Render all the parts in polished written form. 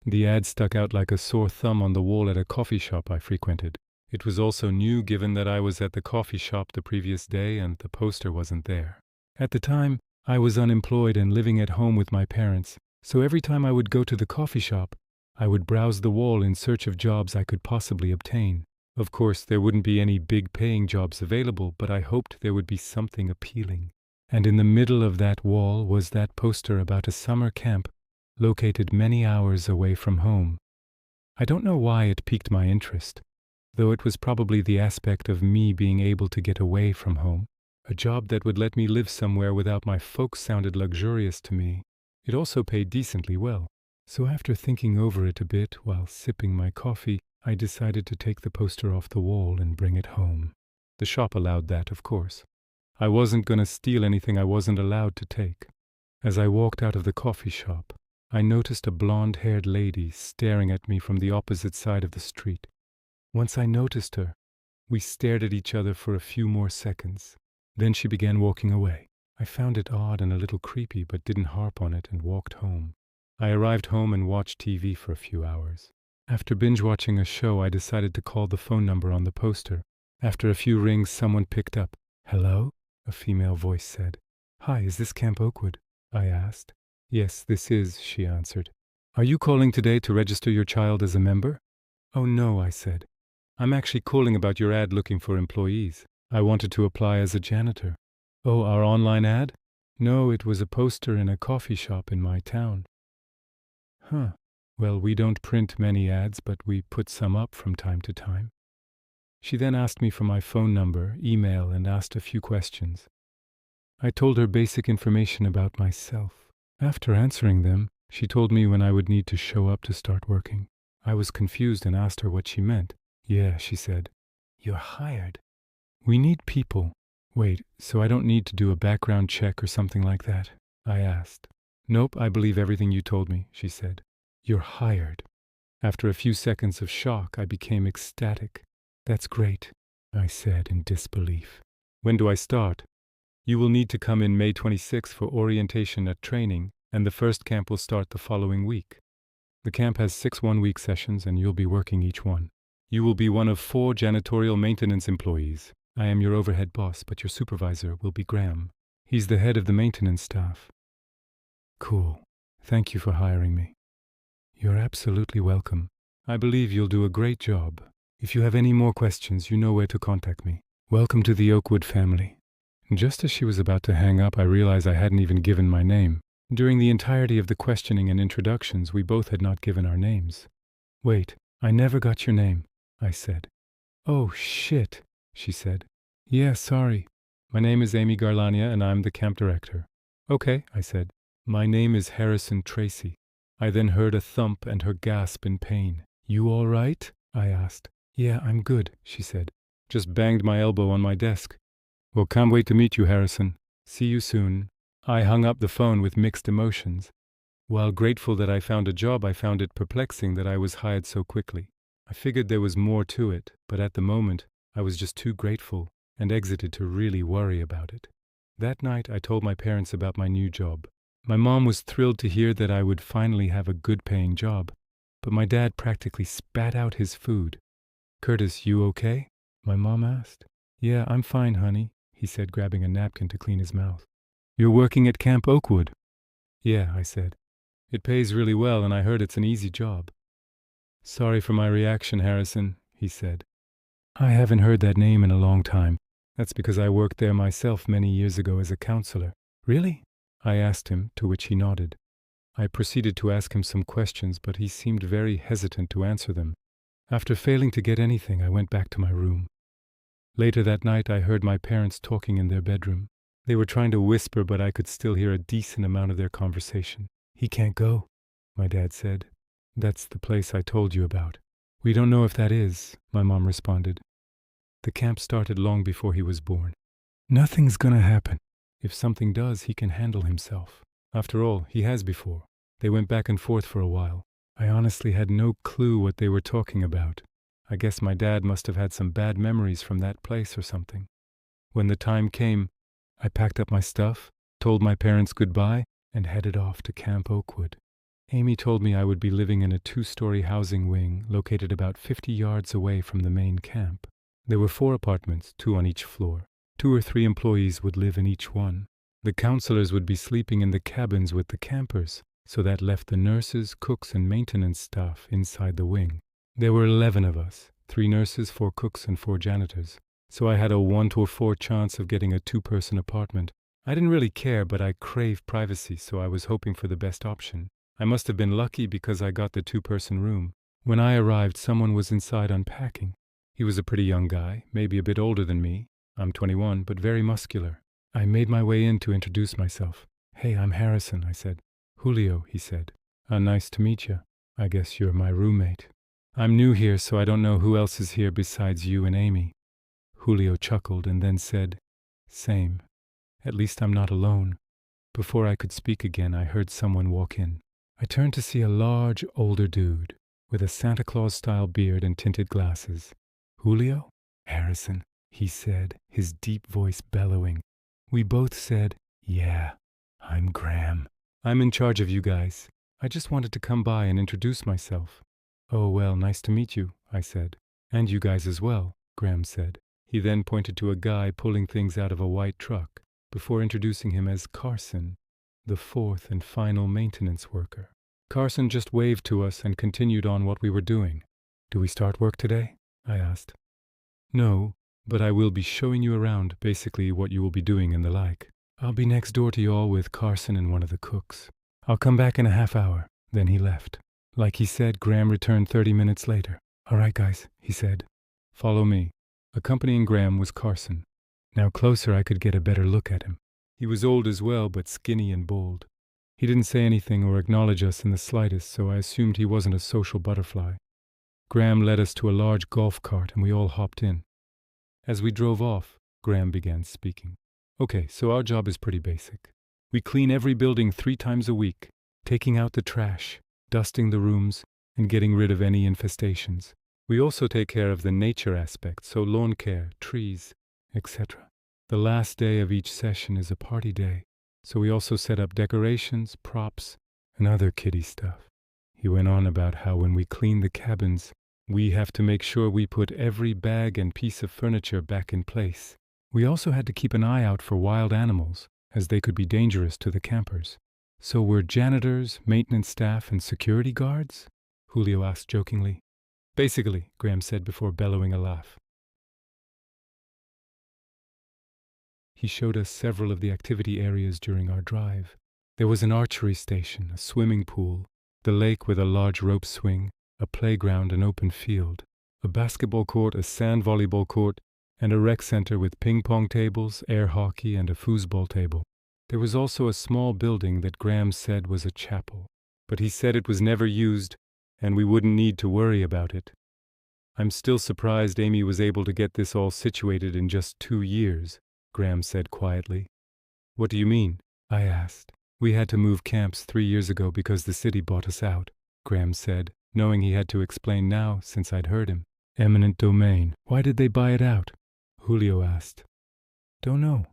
The ad stuck out like a sore thumb on the wall at a coffee shop I frequented. It was also new given that I was at the coffee shop the previous day and the poster wasn't there. At the time, I was unemployed and living at home with my parents, so every time I would go to the coffee shop, I would browse the wall in search of jobs I could possibly obtain. Of course, there wouldn't be any big paying jobs available, but I hoped there would be something appealing. And in the middle of that wall was that poster about a summer camp located many hours away from home. I don't know why it piqued my interest, though it was probably the aspect of me being able to get away from home. A job that would let me live somewhere without my folks sounded luxurious to me. It also paid decently well. So after thinking over it a bit while sipping my coffee, I decided to take the poster off the wall and bring it home. The shop allowed that, of course. I wasn't going to steal anything I wasn't allowed to take. As I walked out of the coffee shop, I noticed a blonde-haired lady staring at me from the opposite side of the street. Once I noticed her, we stared at each other for a few more seconds. Then she began walking away. I found it odd and a little creepy, but didn't harp on it and walked home. I arrived home and watched TV for a few hours. After binge-watching a show, I decided to call the phone number on the poster. After a few rings, someone picked up. "Hello?" a female voice said. "Hi, is this Camp Oakwood?" I asked. "Yes, this is," she answered. "Are you calling today to register your child as a member?" "Oh no," I said. "I'm actually calling about your ad looking for employees. I wanted to apply as a janitor." "Oh, our online ad?" "No, it was a poster in a coffee shop in my town." "Huh. Well, we don't print many ads, but we put some up from time to time." She then asked me for my phone number, email, and asked a few questions. I told her basic information about myself. After answering them, she told me when I would need to show up to start working. I was confused and asked her what she meant. "Yeah," she said. "You're hired." "We need people." "Wait, so I don't need to do a background check or something like that?" I asked. "Nope, I believe everything you told me," she said. "You're hired." After a few seconds of shock, I became ecstatic. "That's great," I said in disbelief. "When do I start?" "You will need to come in May 26 for orientation at training, and the first camp will start the following week. The camp has 6 one-week sessions, and you'll be working each one. You will be one of 4 janitorial maintenance employees. I am your overhead boss, but your supervisor will be Graham. He's the head of the maintenance staff." "Cool. Thank you for hiring me." "You're absolutely welcome. I believe you'll do a great job. If you have any more questions, you know where to contact me. Welcome to the Oakwood family." Just as she was about to hang up, I realized I hadn't even given my name. During the entirety of the questioning and introductions, we both had not given our names. "Wait, I never got your name," I said. "Oh, shit," she said. "Yeah, sorry. My name is Amy Garlania, and I'm the camp director." "Okay," I said. "My name is Harrison Tracy." I then heard a thump and her gasp in pain. "You all right?" I asked. "Yeah, I'm good," she said. Just banged my elbow on my desk. "Well, can't wait to meet you, Harrison. See you soon." I hung up the phone with mixed emotions. While grateful that I found a job, I found it perplexing that I was hired so quickly. I figured there was more to it, but at the moment, I was just too grateful and exited to really worry about it. That night, I told my parents about my new job. My mom was thrilled to hear that I would finally have a good-paying job, but my dad practically spat out his food. "Curtis, you okay?" my mom asked. "Yeah, I'm fine, honey," he said, grabbing a napkin to clean his mouth. "You're working at Camp Oakwood?" "Yeah," I said. "It pays really well, and I heard it's an easy job." "Sorry for my reaction, Harrison," he said. "I haven't heard that name in a long time. That's because I worked there myself many years ago as a counselor." "Really?" I asked him, to which he nodded. I proceeded to ask him some questions, but he seemed very hesitant to answer them. After failing to get anything, I went back to my room. Later that night, I heard my parents talking in their bedroom. They were trying to whisper, but I could still hear a decent amount of their conversation. "He can't go," my dad said. "That's the place I told you about." "We don't know if that is," my mom responded. "The camp started long before he was born. Nothing's gonna happen. If something does, he can handle himself. After all, he has before." They went back and forth for a while. I honestly had no clue what they were talking about. I guess my dad must have had some bad memories from that place or something. When the time came, I packed up my stuff, told my parents goodbye, and headed off to Camp Oakwood. Amy told me I would be living in a 2-story housing wing located about 50 yards away from the main camp. There were 4 apartments, 2 on each floor. 2 or 3 employees would live in each one. The counselors would be sleeping in the cabins with the campers, so that left the nurses, cooks, and maintenance staff inside the wing. There were 11 of us, 3 nurses, 4 cooks, and 4 janitors. So I had a 1 to 4 chance of getting a 2-person apartment. I didn't really care, but I craved privacy, so I was hoping for the best option. I must have been lucky because I got the 2-person room. When I arrived, someone was inside unpacking. He was a pretty young guy, maybe a bit older than me. I'm 21, but very muscular. I made my way in to introduce myself. "Hey, I'm Harrison," I said. "Julio," he said. "Nice to meet you. I guess you're my roommate." "I'm new here, so I don't know who else is here besides you and Amy." Julio chuckled and then said, "Same. At least I'm not alone." Before I could speak again, I heard someone walk in. I turned to see a large, older dude with a Santa Claus-style beard and tinted glasses. "Julio?" "Harrison," he said, his deep voice bellowing. We both said, "Yeah, I'm Graham. I'm in charge of you guys. I just wanted to come by and introduce myself." "Oh, well, nice to meet you," I said. "And you guys as well," Graham said. He then pointed to a guy pulling things out of a white truck, before introducing him as Carson, the 4th and final maintenance worker. Carson just waved to us and continued on what we were doing. "Do we start work today?" I asked. "No, but I will be showing you around, basically what you will be doing and the like. I'll be next door to you all with Carson and one of the cooks. I'll come back in a half hour." Then he left. Like he said, Graham returned 30 minutes later. "All right, guys," he said. "Follow me." Accompanying Graham was Carson. Now closer I could get a better look at him. He was old as well, but skinny and bald. He didn't say anything or acknowledge us in the slightest, so I assumed he wasn't a social butterfly. Graham led us to a large golf cart and we all hopped in. As we drove off, Graham began speaking. "Okay, so our job is pretty basic. We clean every building 3 times a week, taking out the trash, dusting the rooms, and getting rid of any infestations. We also take care of the nature aspect, so lawn care, trees, etc. The last day of each session is a party day, so we also set up decorations, props, and other kiddie stuff." He went on about how when we clean the cabins, we have to make sure we put every bag and piece of furniture back in place. We also had to keep an eye out for wild animals, as they could be dangerous to the campers. "So we're janitors, maintenance staff, and security guards?" Julio asked jokingly. "Basically," Graham said before bellowing a laugh. He showed us several of the activity areas during our drive. There was an archery station, a swimming pool, the lake with a large rope swing, a playground, an open field, a basketball court, a sand volleyball court, and a rec center with ping-pong tables, air hockey, and a foosball table. There was also a small building that Graham said was a chapel, but he said it was never used and we wouldn't need to worry about it. "I'm still surprised Amy was able to get this all situated in just 2 years, Graham said quietly. "What do you mean?" I asked. "We had to move camps 3 years ago because the city bought us out," Graham said, knowing he had to explain now since I'd heard him. "Eminent domain. Why did they buy it out?" Julio asked. "Don't know."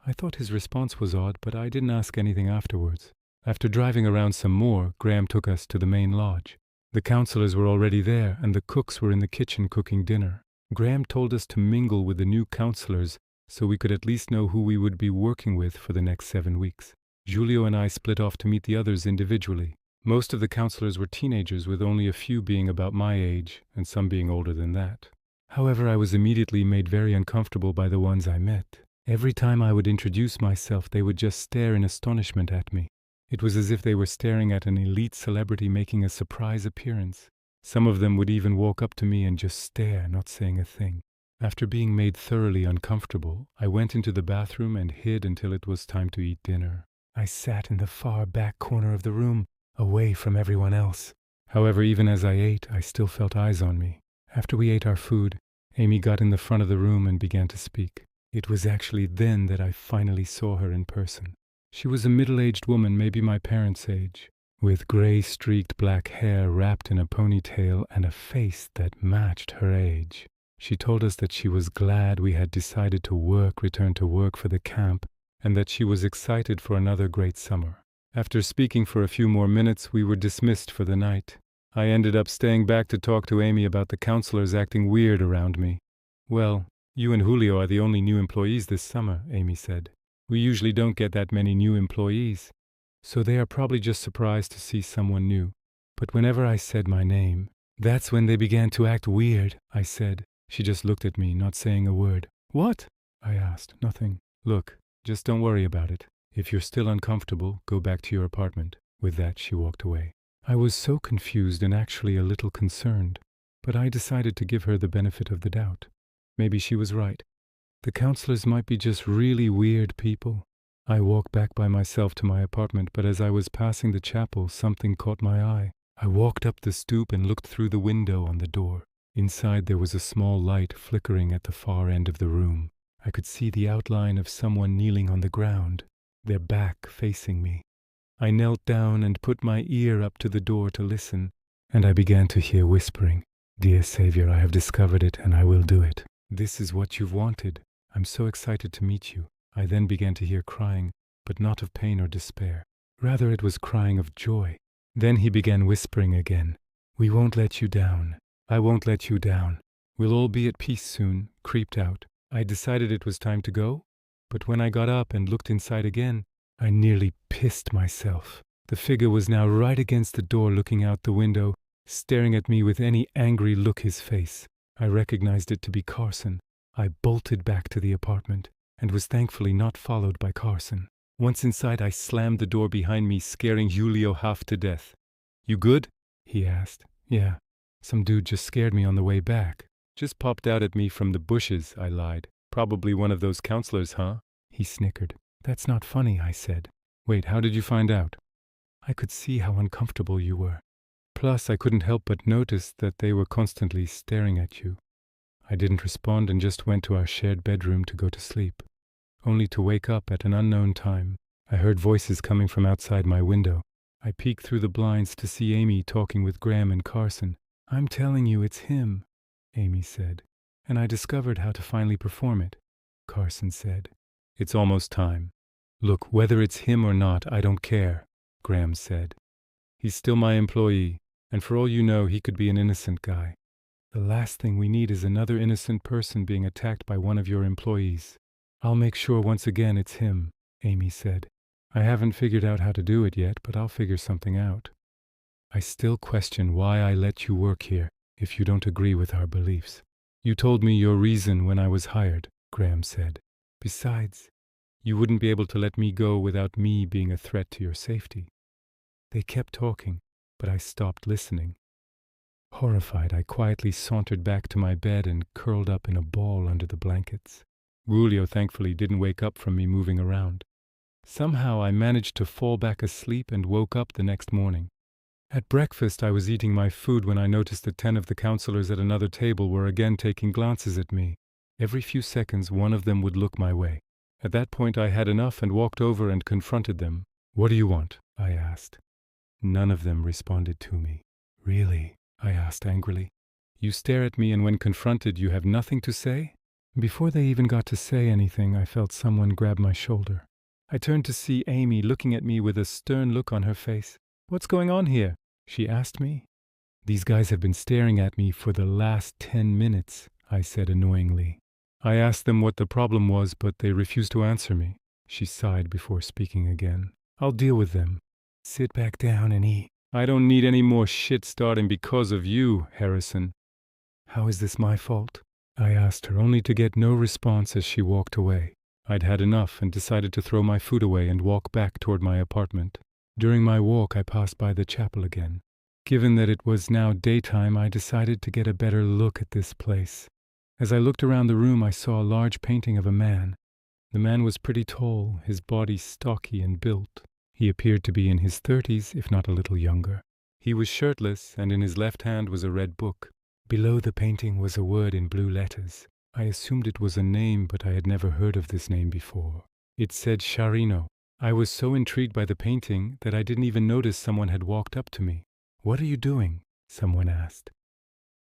I thought his response was odd, but I didn't ask anything afterwards. After driving around some more, Graham took us to the main lodge. The counselors were already there, and the cooks were in the kitchen cooking dinner. Graham told us to mingle with the new counselors so we could at least know who we would be working with for the next 7 weeks. Julio and I split off to meet the others individually. Most of the counselors were teenagers, with only a few being about my age and some being older than that. However, I was immediately made very uncomfortable by the ones I met. Every time I would introduce myself, they would just stare in astonishment at me. It was as if they were staring at an elite celebrity making a surprise appearance. Some of them would even walk up to me and just stare, not saying a thing. After being made thoroughly uncomfortable, I went into the bathroom and hid until it was time to eat dinner. I sat in the far back corner of the room, away from everyone else. However, even as I ate, I still felt eyes on me. After we ate our food, Amy got in the front of the room and began to speak. It was actually then that I finally saw her in person. She was a middle-aged woman, maybe my parents' age, with gray-streaked black hair wrapped in a ponytail and a face that matched her age. She told us that she was glad we had decided to return to work for the camp, and that she was excited for another great summer. After speaking for a few more minutes, we were dismissed for the night. I ended up staying back to talk to Amy about the counselors acting weird around me. Well, you and Julio are the only new employees this summer, Amy said. We usually don't get that many new employees, so they are probably just surprised to see someone new. But whenever I said my name, that's when they began to act weird, I said. She just looked at me, not saying a word. What? I asked. Nothing. Look, just don't worry about it. If you're still uncomfortable, go back to your apartment. With that, she walked away. I was so confused and actually a little concerned, but I decided to give her the benefit of the doubt. Maybe she was right. The counselors might be just really weird people. I walked back by myself to my apartment, but as I was passing the chapel, something caught my eye. I walked up the stoop and looked through the window on the door. Inside there was a small light flickering at the far end of the room. I could see the outline of someone kneeling on the ground, their back facing me. I knelt down and put my ear up to the door to listen, and I began to hear whispering. Dear Savior, I have discovered it and I will do it. This is what you've wanted. I'm so excited to meet you. I then began to hear crying, but not of pain or despair. Rather, it was crying of joy. Then he began whispering again. We won't let you down. I won't let you down. We'll all be at peace soon. Creeped out. I decided it was time to go, but when I got up and looked inside again, I nearly pissed myself. The figure was now right against the door looking out the window, staring at me with any angry look his face. I recognized it to be Carson. I bolted back to the apartment and was thankfully not followed by Carson. Once inside, I slammed the door behind me, scaring Julio half to death. You good? He asked. Yeah. Some dude just scared me on the way back. Just popped out at me from the bushes, I lied. Probably one of those counselors, huh? He snickered. That's not funny, I said. Wait, how did you find out? I could see how uncomfortable you were. Plus, I couldn't help but notice that they were constantly staring at you. I didn't respond and just went to our shared bedroom to go to sleep, only to wake up at an unknown time. I heard voices coming from outside my window. I peeked through the blinds to see Amy talking with Graham and Carson. I'm telling you, it's him, Amy said. And I discovered how to finally perform it, Carson said. It's almost time. Look, whether it's him or not, I don't care, Graham said. He's still my employee, and for all you know, he could be an innocent guy. The last thing we need is another innocent person being attacked by one of your employees. I'll make sure once again it's him, Amy said. I haven't figured out how to do it yet, but I'll figure something out. I still question why I let you work here if you don't agree with our beliefs. You told me your reason when I was hired, Graham said. Besides, you wouldn't be able to let me go without me being a threat to your safety. They kept talking, but I stopped listening. Horrified, I quietly sauntered back to my bed and curled up in a ball under the blankets. Julio thankfully didn't wake up from me moving around. Somehow I managed to fall back asleep and woke up the next morning. At breakfast, I was eating my food when I noticed that 10 of the counselors at another table were again taking glances at me. Every few seconds, one of them would look my way. At that point, I had enough and walked over and confronted them. What do you want? I asked. None of them responded to me. Really? I asked angrily. You stare at me and when confronted, you have nothing to say? Before they even got to say anything, I felt someone grab my shoulder. I turned to see Amy looking at me with a stern look on her face. What's going on here? She asked me. These guys have been staring at me for the last 10 minutes, I said annoyingly. I asked them what the problem was, but they refused to answer me. She sighed before speaking again. I'll deal with them. Sit back down and eat. I don't need any more shit starting because of you, Harrison. How is this my fault? I asked her, only to get no response as she walked away. I'd had enough and decided to throw my food away and walk back toward my apartment. During my walk, I passed by the chapel again. Given that it was now daytime, I decided to get a better look at this place. As I looked around the room, I saw a large painting of a man. The man was pretty tall, his body stocky and built. He appeared to be in his 30s, if not a little younger. He was shirtless, and in his left hand was a red book. Below the painting was a word in blue letters. I assumed it was a name, but I had never heard of this name before. It said Sharino. I was so intrigued by the painting that I didn't even notice someone had walked up to me. What are you doing? Someone asked.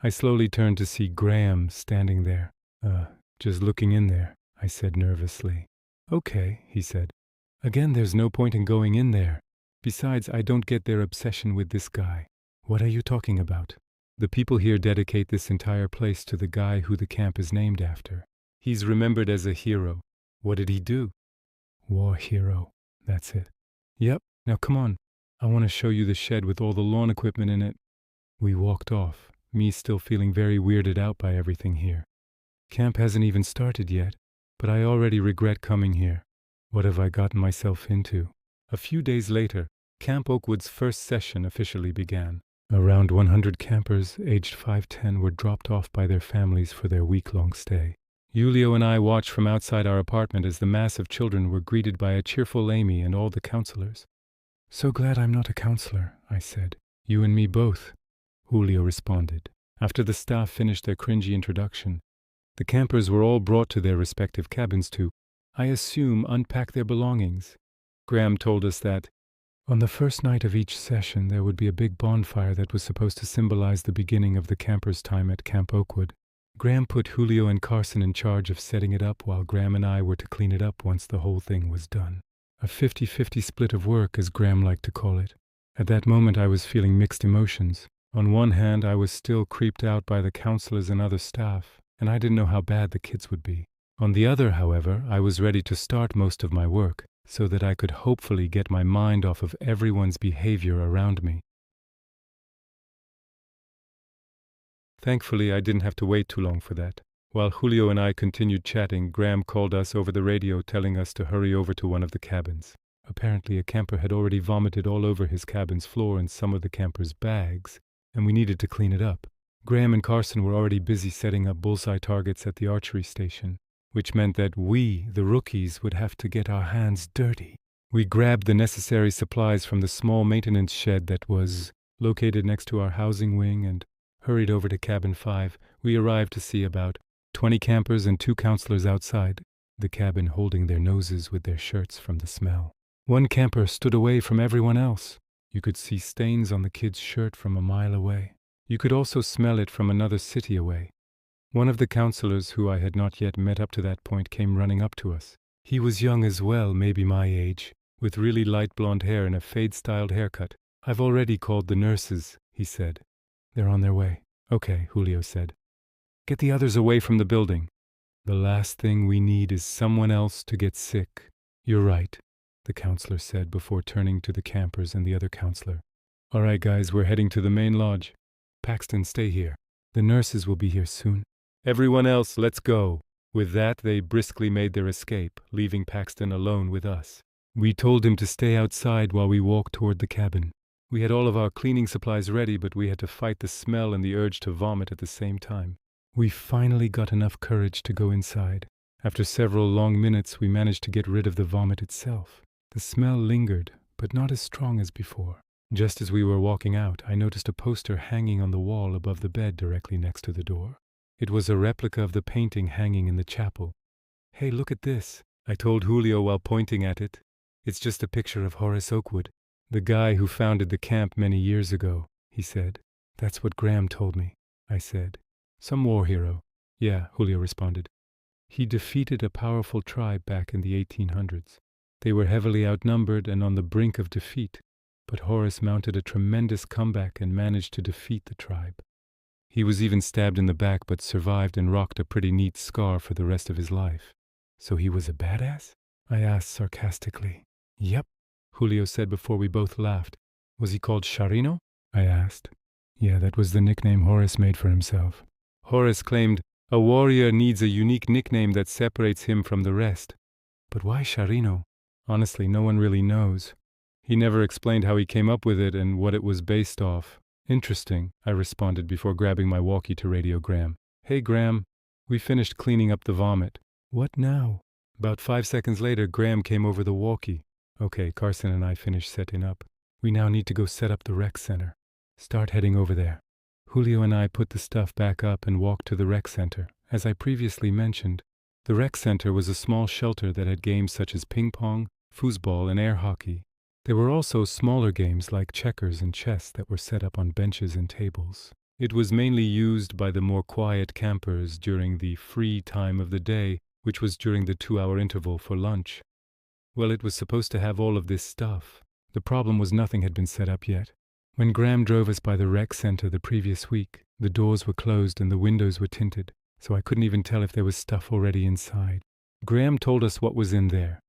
I slowly turned to see Graham standing there. Just looking in there, I said nervously. Okay, he said. Again, there's no point in going in there. Besides, I don't get their obsession with this guy. What are you talking about? The people here dedicate this entire place to the guy who the camp is named after. He's remembered as a hero. What did he do? War hero. That's it. Yep. Now come on. I want to show you the shed with all the lawn equipment in it. We walked off, me still feeling very weirded out by everything here. Camp hasn't even started yet, but I already regret coming here. What have I gotten myself into? A few days later, Camp Oakwood's first session officially began. Around 100 campers aged 5-10 were dropped off by their families for their week-long stay. Julio and I watched from outside our apartment as the mass of children were greeted by a cheerful Amy and all the counselors. So glad I'm not a counselor, I said. You and me both, Julio responded. After the staff finished their cringy introduction, the campers were all brought to their respective cabins to, I assume, unpack their belongings. Graham told us that on the first night of each session there would be a big bonfire that was supposed to symbolize the beginning of the campers' time at Camp Oakwood. Graham put Julio and Carson in charge of setting it up while Graham and I were to clean it up once the whole thing was done. A 50-50 split of work, as Graham liked to call it. At that moment I was feeling mixed emotions. On one hand, I was still creeped out by the counselors and other staff, and I didn't know how bad the kids would be. On the other, however, I was ready to start most of my work, so that I could hopefully get my mind off of everyone's behavior around me. Thankfully, I didn't have to wait too long for that. While Julio and I continued chatting, Graham called us over the radio telling us to hurry over to one of the cabins. Apparently, a camper had already vomited all over his cabin's floor and some of the campers' bags, and we needed to clean it up. Graham and Carson were already busy setting up bullseye targets at the archery station, which meant that we, the rookies, would have to get our hands dirty. We grabbed the necessary supplies from the small maintenance shed that was located next to our housing wing and hurried over to Cabin 5. We arrived to see about 20 campers and 2 counselors outside the cabin holding their noses with their shirts from the smell. One camper stood away from everyone else. You could see stains on the kid's shirt from a mile away. You could also smell it from another city away. One of the counselors, who I had not yet met up to that point, came running up to us. He was young as well, maybe my age, with really light blonde hair and a fade-styled haircut. I've already called the nurses, he said. They're on their way. Okay, Julio said. Get the others away from the building. The last thing we need is someone else to get sick. You're right, the counselor said before turning to the campers and the other counselor. All right, guys, we're heading to the main lodge. Paxton, stay here. The nurses will be here soon. Everyone else, let's go. With that, they briskly made their escape, leaving Paxton alone with us. We told him to stay outside while we walked toward the cabin. We had all of our cleaning supplies ready, but we had to fight the smell and the urge to vomit at the same time. We finally got enough courage to go inside. After several long minutes, we managed to get rid of the vomit itself. The smell lingered, but not as strong as before. Just as we were walking out, I noticed a poster hanging on the wall above the bed directly next to the door. It was a replica of the painting hanging in the chapel. Hey, look at this, I told Julio while pointing at it. It's just a picture of Horace Oakwood, the guy who founded the camp many years ago, he said. That's what Graham told me, I said. Some war hero. Yeah, Julio responded. He defeated a powerful tribe back in the 1800s. They were heavily outnumbered and on the brink of defeat, but Horace mounted a tremendous comeback and managed to defeat the tribe. He was even stabbed in the back but survived and rocked a pretty neat scar for the rest of his life. So he was a badass? I asked sarcastically. Yep, Julio said before we both laughed. Was he called Charino? I asked. Yeah, that was the nickname Horace made for himself. Horace claimed, a warrior needs a unique nickname that separates him from the rest. But why Charino? Honestly, no one really knows. He never explained how he came up with it and what it was based off. Interesting, I responded before grabbing my walkie to radio Graham. Hey Graham, we finished cleaning up the vomit. What now? About 5 seconds later, Graham came over the walkie. Okay, Carson and I finished setting up. We now need to go set up the rec center. Start heading over there. Julio and I put the stuff back up and walked to the rec center. As I previously mentioned, the rec center was a small shelter that had games such as ping pong, foosball, and air hockey. There were also smaller games like checkers and chess that were set up on benches and tables. It was mainly used by the more quiet campers during the free time of the day, which was during the 2-hour interval for lunch. Well, it was supposed to have all of this stuff. The problem was nothing had been set up yet. When Graham drove us by the rec center the previous week, the doors were closed and the windows were tinted, so I couldn't even tell if there was stuff already inside. Graham told us what was in there,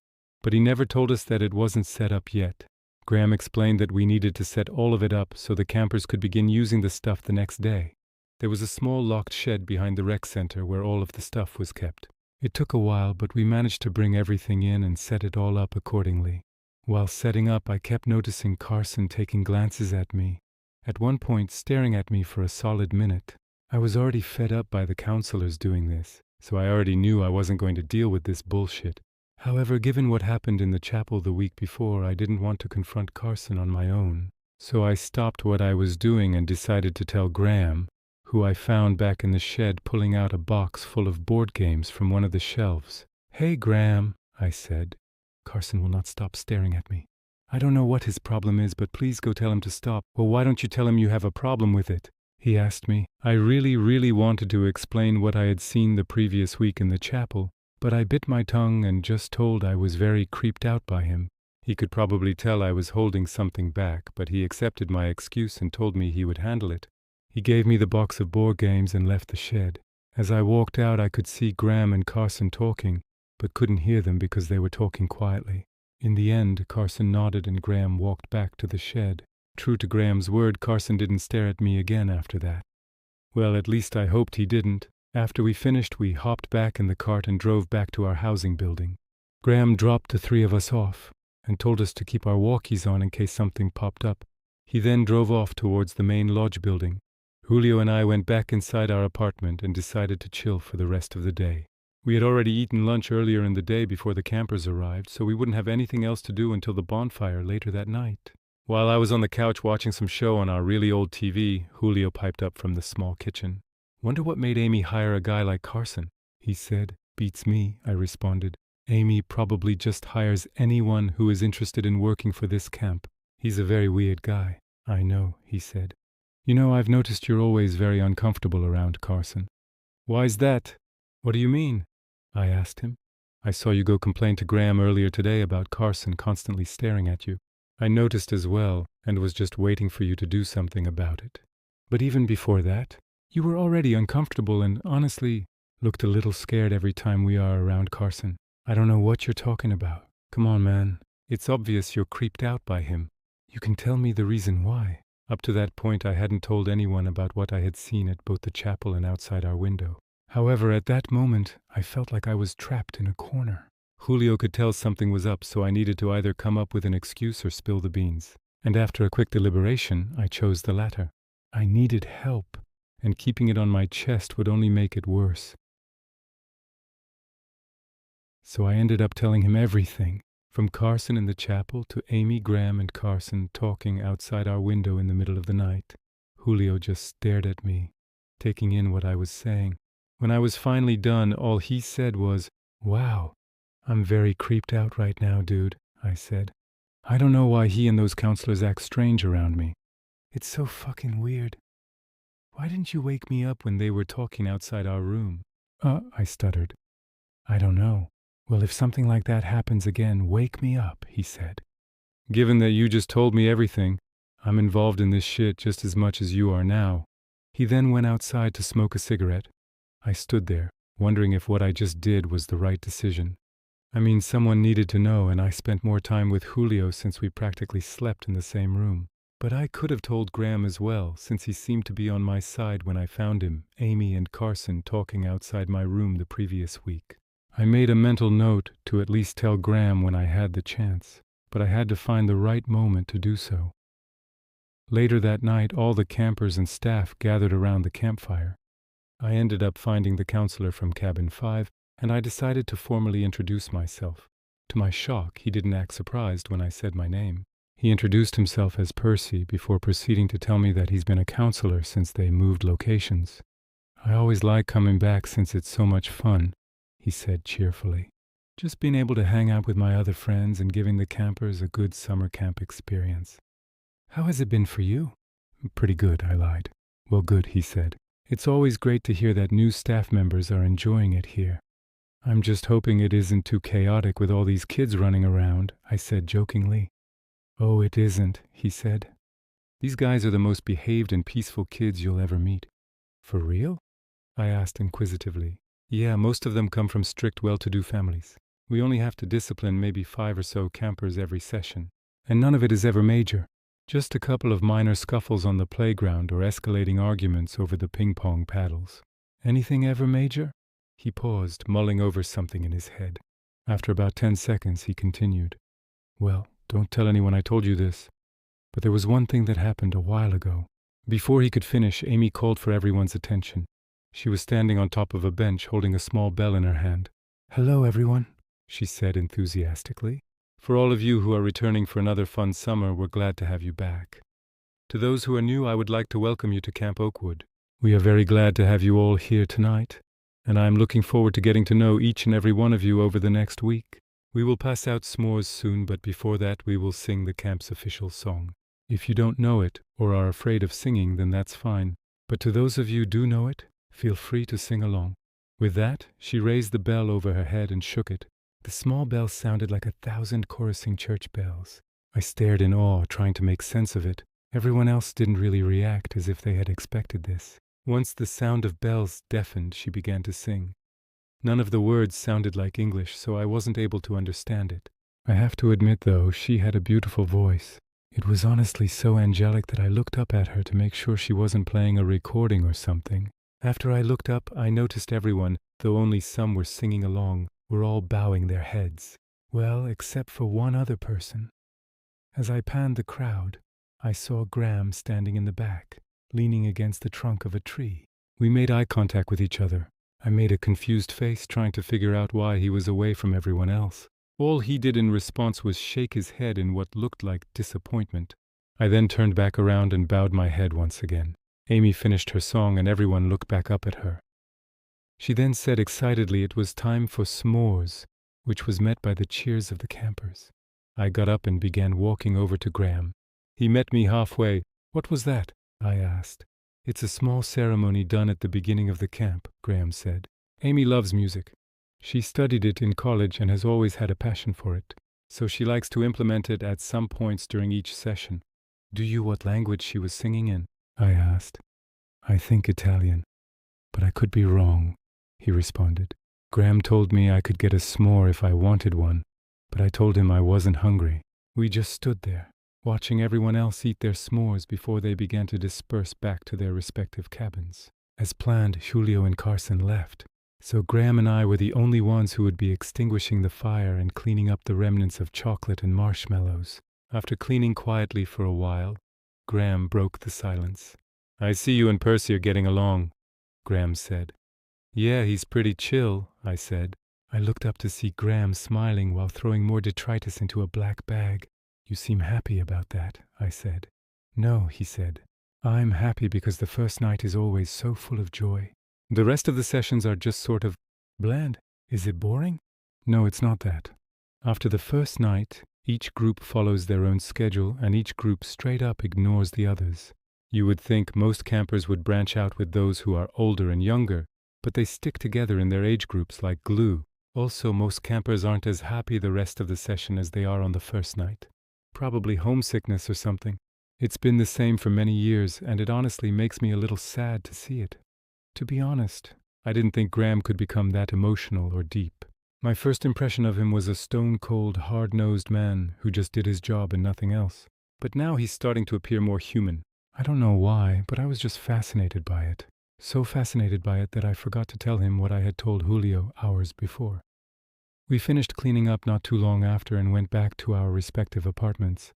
but he never told us that it wasn't set up yet. Graham explained that we needed to set all of it up so the campers could begin using the stuff the next day. There was a small locked shed behind the rec center where all of the stuff was kept. It took a while, but we managed to bring everything in and set it all up accordingly. While setting up, I kept noticing Carson taking glances at me, at one point staring at me for a solid minute. I was already fed up by the counselors doing this, so I already knew I wasn't going to deal with this bullshit. However, given what happened in the chapel the week before, I didn't want to confront Carson on my own. So I stopped what I was doing and decided to tell Graham, who I found back in the shed pulling out a box full of board games from one of the shelves. "Hey, Graham," I said. Carson will not stop staring at me. "I don't know what his problem is, but please go tell him to stop." "Well, why don't you tell him you have a problem with it?" he asked me. I really wanted to explain what I had seen the previous week in the chapel, but I bit my tongue and just told I was very creeped out by him. He could probably tell I was holding something back, but he accepted my excuse and told me he would handle it. He gave me the box of board games and left the shed. As I walked out, I could see Graham and Carson talking, but couldn't hear them because they were talking quietly. In the end, Carson nodded and Graham walked back to the shed. True to Graham's word, Carson didn't stare at me again after that. Well, at least I hoped he didn't. After we finished, we hopped back in the cart and drove back to our housing building. Graham dropped the three of us off and told us to keep our walkies on in case something popped up. He then drove off towards the main lodge building. Julio and I went back inside our apartment and decided to chill for the rest of the day. We had already eaten lunch earlier in the day before the campers arrived, so we wouldn't have anything else to do until the bonfire later that night. While I was on the couch watching some show on our really old TV, Julio piped up from the small kitchen. "Wonder what made Amy hire a guy like Carson," he said. "Beats me," I responded. "Amy probably just hires anyone who is interested in working for this camp. He's a very weird guy." "I know," he said. "You know, I've noticed you're always very uncomfortable around Carson." "Why's that?" "What do you mean?" I asked him. "I saw you go complain to Graham earlier today about Carson constantly staring at you. I noticed as well, and was just waiting for you to do something about it. But even before that, you were already uncomfortable and honestly looked a little scared every time we are around Carson. I don't know what you're talking about. Come on, man. It's obvious you're creeped out by him. You can tell me the reason why." Up to that point, I hadn't told anyone about what I had seen at both the chapel and outside our window. However, at that moment, I felt like I was trapped in a corner. Julio could tell something was up, so I needed to either come up with an excuse or spill the beans. And after a quick deliberation, I chose the latter. I needed help, and keeping it on my chest would only make it worse. So I ended up telling him everything, from Carson in the chapel to Amy, Graham, and Carson talking outside our window in the middle of the night. Julio just stared at me, taking in what I was saying. When I was finally done, all he said was, "Wow, I'm very creeped out right now, dude," I said. "I don't know why he and those counselors act strange around me. It's so fucking weird. Why didn't you wake me up when they were talking outside our room?" I stuttered. "I don't know." "Well, if something like that happens again, wake me up," he said. "Given that you just told me everything, I'm involved in this shit just as much as you are now." He then went outside to smoke a cigarette. I stood there, wondering if what I just did was the right decision. I mean, someone needed to know, and I spent more time with Julio since we practically slept in the same room. But I could have told Graham as well, since he seemed to be on my side when I found him, Amy and Carson talking outside my room the previous week. I made a mental note to at least tell Graham when I had the chance, but I had to find the right moment to do so. Later that night, all the campers and staff gathered around the campfire. I ended up finding the counselor from Cabin 5, and I decided to formally introduce myself. To my shock, he didn't act surprised when I said my name. He introduced himself as Percy before proceeding to tell me that he's been a counselor since they moved locations. "I always like coming back since it's so much fun," he said cheerfully. "Just being able to hang out with my other friends and giving the campers a good summer camp experience." "How has it been for you?" "Pretty good," I lied. "Well, good," he said. "It's always great to hear that new staff members are enjoying it here." "I'm just hoping it isn't too chaotic with all these kids running around," I said jokingly. "Oh, it isn't," he said. "These guys are the most behaved and peaceful kids you'll ever meet." "For real?" I asked inquisitively. "Yeah, most of them come from strict, well-to-do families. We only have to discipline maybe 5 or so campers every session. And none of it is ever major. Just a couple of minor scuffles on the playground or escalating arguments over the ping-pong paddles." "Anything ever major?" He paused, mulling over something in his head. After about 10 seconds, he continued. "Well, don't tell anyone I told you this, but there was one thing that happened a while ago." Before he could finish, Amy called for everyone's attention. She was standing on top of a bench holding a small bell in her hand. "Hello, everyone," she said enthusiastically. "For all of you who are returning for another fun summer, we're glad to have you back. To those who are new, I would like to welcome you to Camp Oakwood. We are very glad to have you all here tonight, and I am looking forward to getting to know each and every one of you over the next week. We will pass out s'mores soon, but before that we will sing the camp's official song. If you don't know it or are afraid of singing, then that's fine. But to those of you who do know it, feel free to sing along." With that, she raised the bell over her head and shook it. The small bell sounded like 1,000 chorusing church bells. I stared in awe, trying to make sense of it. Everyone else didn't really react as if they had expected this. Once the sound of bells deafened, she began to sing. None of the words sounded like English, so I wasn't able to understand it. I have to admit, though, she had a beautiful voice. It was honestly so angelic that I looked up at her to make sure she wasn't playing a recording or something. After I looked up, I noticed everyone, though only some were singing along, were all bowing their heads. Well, except for one other person. As I panned the crowd, I saw Graham standing in the back, leaning against the trunk of a tree. We made eye contact with each other. I made a confused face, trying to figure out why he was away from everyone else. All he did in response was shake his head in what looked like disappointment. I then turned back around and bowed my head once again. Amy finished her song and everyone looked back up at her. She then said excitedly it was time for s'mores, which was met by the cheers of the campers. I got up and began walking over to Graham. He met me halfway. "What was that?" I asked. "It's a small ceremony done at the beginning of the camp," Graham said. "Amy loves music. She studied it in college and has always had a passion for it, so she likes to implement it at some points during each session." "Do you know what language she was singing in?" I asked. "I think Italian, but I could be wrong," he responded. "Graham told me I could get a s'more if I wanted one, but I told him I wasn't hungry." We just stood there, watching everyone else eat their s'mores before they began to disperse back to their respective cabins. As planned, Julio and Carson left, so Graham and I were the only ones who would be extinguishing the fire and cleaning up the remnants of chocolate and marshmallows. After cleaning quietly for a while, Graham broke the silence. "I see you and Percy are getting along," Graham said. "Yeah, he's pretty chill," I said. I looked up to see Graham smiling while throwing more detritus into a black bag. "You seem happy about that," I said. "No," he said. "I'm happy because the first night is always so full of joy. The rest of the sessions are just sort of bland. Is it boring?" "No, it's not that. After the first night, each group follows their own schedule and each group straight up ignores the others. You would think most campers would branch out with those who are older and younger, but they stick together in their age groups like glue. Also, most campers aren't as happy the rest of the session as they are on the first night. Probably homesickness or something. It's been the same for many years, and it honestly makes me a little sad to see it. To be honest, I didn't think Graham could become that emotional or deep. My first impression of him was a stone-cold, hard-nosed man who just did his job and nothing else. But now he's starting to appear more human. I don't know why, but I was just fascinated by it. So fascinated by it that I forgot to tell him what I had told Julio hours before. We finished cleaning up not too long after and went back to our respective apartments.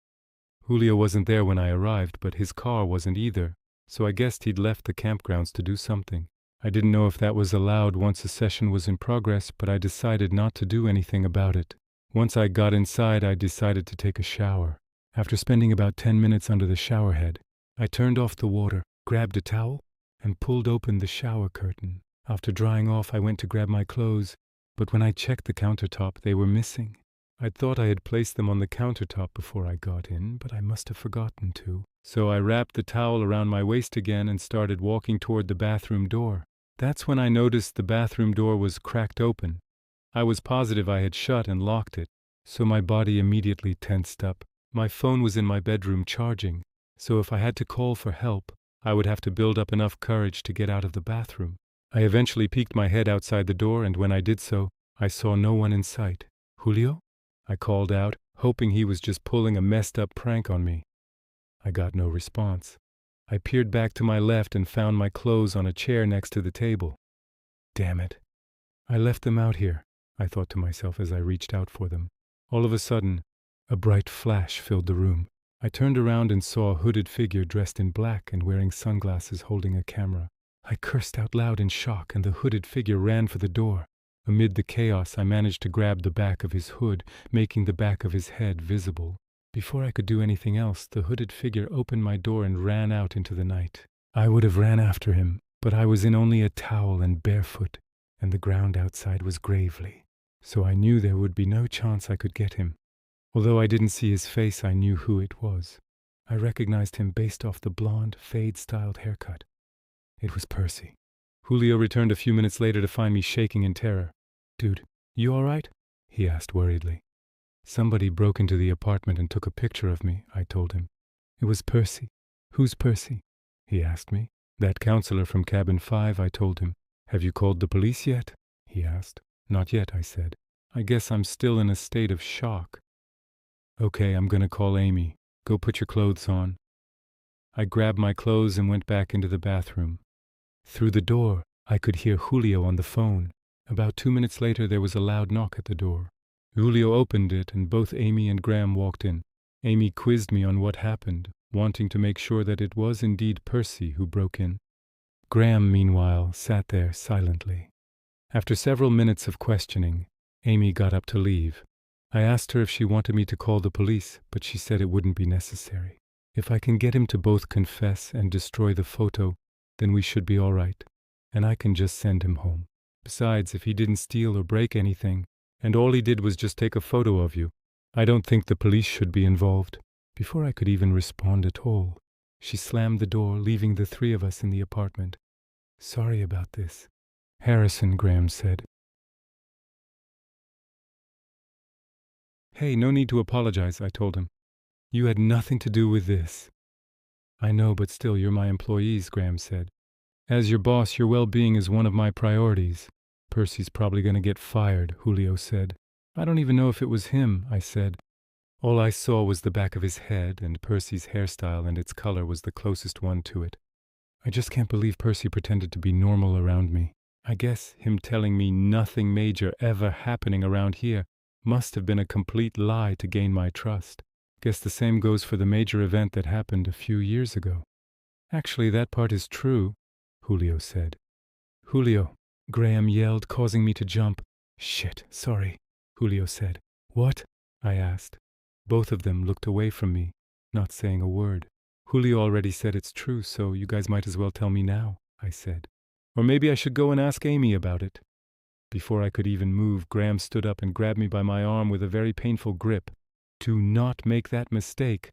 Julio wasn't there when I arrived, but his car wasn't either, so I guessed he'd left the campgrounds to do something. I didn't know if that was allowed once a session was in progress, but I decided not to do anything about it. Once I got inside, I decided to take a shower. After spending about 10 minutes under the shower head, I turned off the water, grabbed a towel, and pulled open the shower curtain. After drying off, I went to grab my clothes, but when I checked the countertop, they were missing. I thought I had placed them on the countertop before I got in, but I must have forgotten to. So I wrapped the towel around my waist again and started walking toward the bathroom door. That's when I noticed the bathroom door was cracked open. I was positive I had shut and locked it, so my body immediately tensed up. My phone was in my bedroom charging, so if I had to call for help, I would have to build up enough courage to get out of the bathroom. I eventually peeked my head outside the door, and when I did so, I saw no one in sight. "Julio?" I called out, hoping he was just pulling a messed-up prank on me. I got no response. I peered back to my left and found my clothes on a chair next to the table. Damn it. I left them out here, I thought to myself as I reached out for them. All of a sudden, a bright flash filled the room. I turned around and saw a hooded figure dressed in black and wearing sunglasses holding a camera. I cursed out loud in shock, and the hooded figure ran for the door. Amid the chaos, I managed to grab the back of his hood, making the back of his head visible. Before I could do anything else, the hooded figure opened my door and ran out into the night. I would have ran after him, but I was in only a towel and barefoot, and the ground outside was gravelly, so I knew there would be no chance I could get him. Although I didn't see his face, I knew who it was. I recognized him based off the blonde, fade-styled haircut. It was Percy. Julio returned a few minutes later to find me shaking in terror. "Dude, you all right?" he asked worriedly. "Somebody broke into the apartment and took a picture of me," I told him. "It was Percy." "Who's Percy?" he asked me. "That counselor from cabin 5, I told him. "Have you called the police yet?" he asked. "Not yet," I said. "I guess I'm still in a state of shock." "Okay, I'm gonna call Amy. Go put your clothes on." I grabbed my clothes and went back into the bathroom. Through the door, I could hear Julio on the phone. About 2 minutes later, there was a loud knock at the door. Julio opened it, and both Amy and Graham walked in. Amy quizzed me on what happened, wanting to make sure that it was indeed Percy who broke in. Graham, meanwhile, sat there silently. After several minutes of questioning, Amy got up to leave. I asked her if she wanted me to call the police, but she said it wouldn't be necessary. If I can get him to both confess and destroy the photo, then we should be all right, and I can just send him home. Besides, if he didn't steal or break anything, and all he did was just take a photo of you, I don't think the police should be involved. Before I could even respond at all, she slammed the door, leaving the 3 of us in the apartment. "Sorry about this." "Harrison," Graham said. "Hey, no need to apologize," I told him. "You had nothing to do with this." "I know, but still, you're my employees," Graham said. "As your boss, your well-being is one of my priorities." "Percy's probably going to get fired," Julio said. "I don't even know if it was him," I said. All I saw was the back of his head, and Percy's hairstyle and its color was the closest one to it. I just can't believe Percy pretended to be normal around me. I guess him telling me nothing major ever happening around here must have been a complete lie to gain my trust. Guess the same goes for the major event that happened a few years ago. "Actually, that part is true," Julio said. "Julio," Graham yelled, causing me to jump. "Shit, sorry," Julio said. "What?" I asked. Both of them looked away from me, not saying a word. "Julio already said it's true, so you guys might as well tell me now," I said. "Or maybe I should go and ask Amy about it." Before I could even move, Graham stood up and grabbed me by my arm with a very painful grip. "Do not make that mistake,"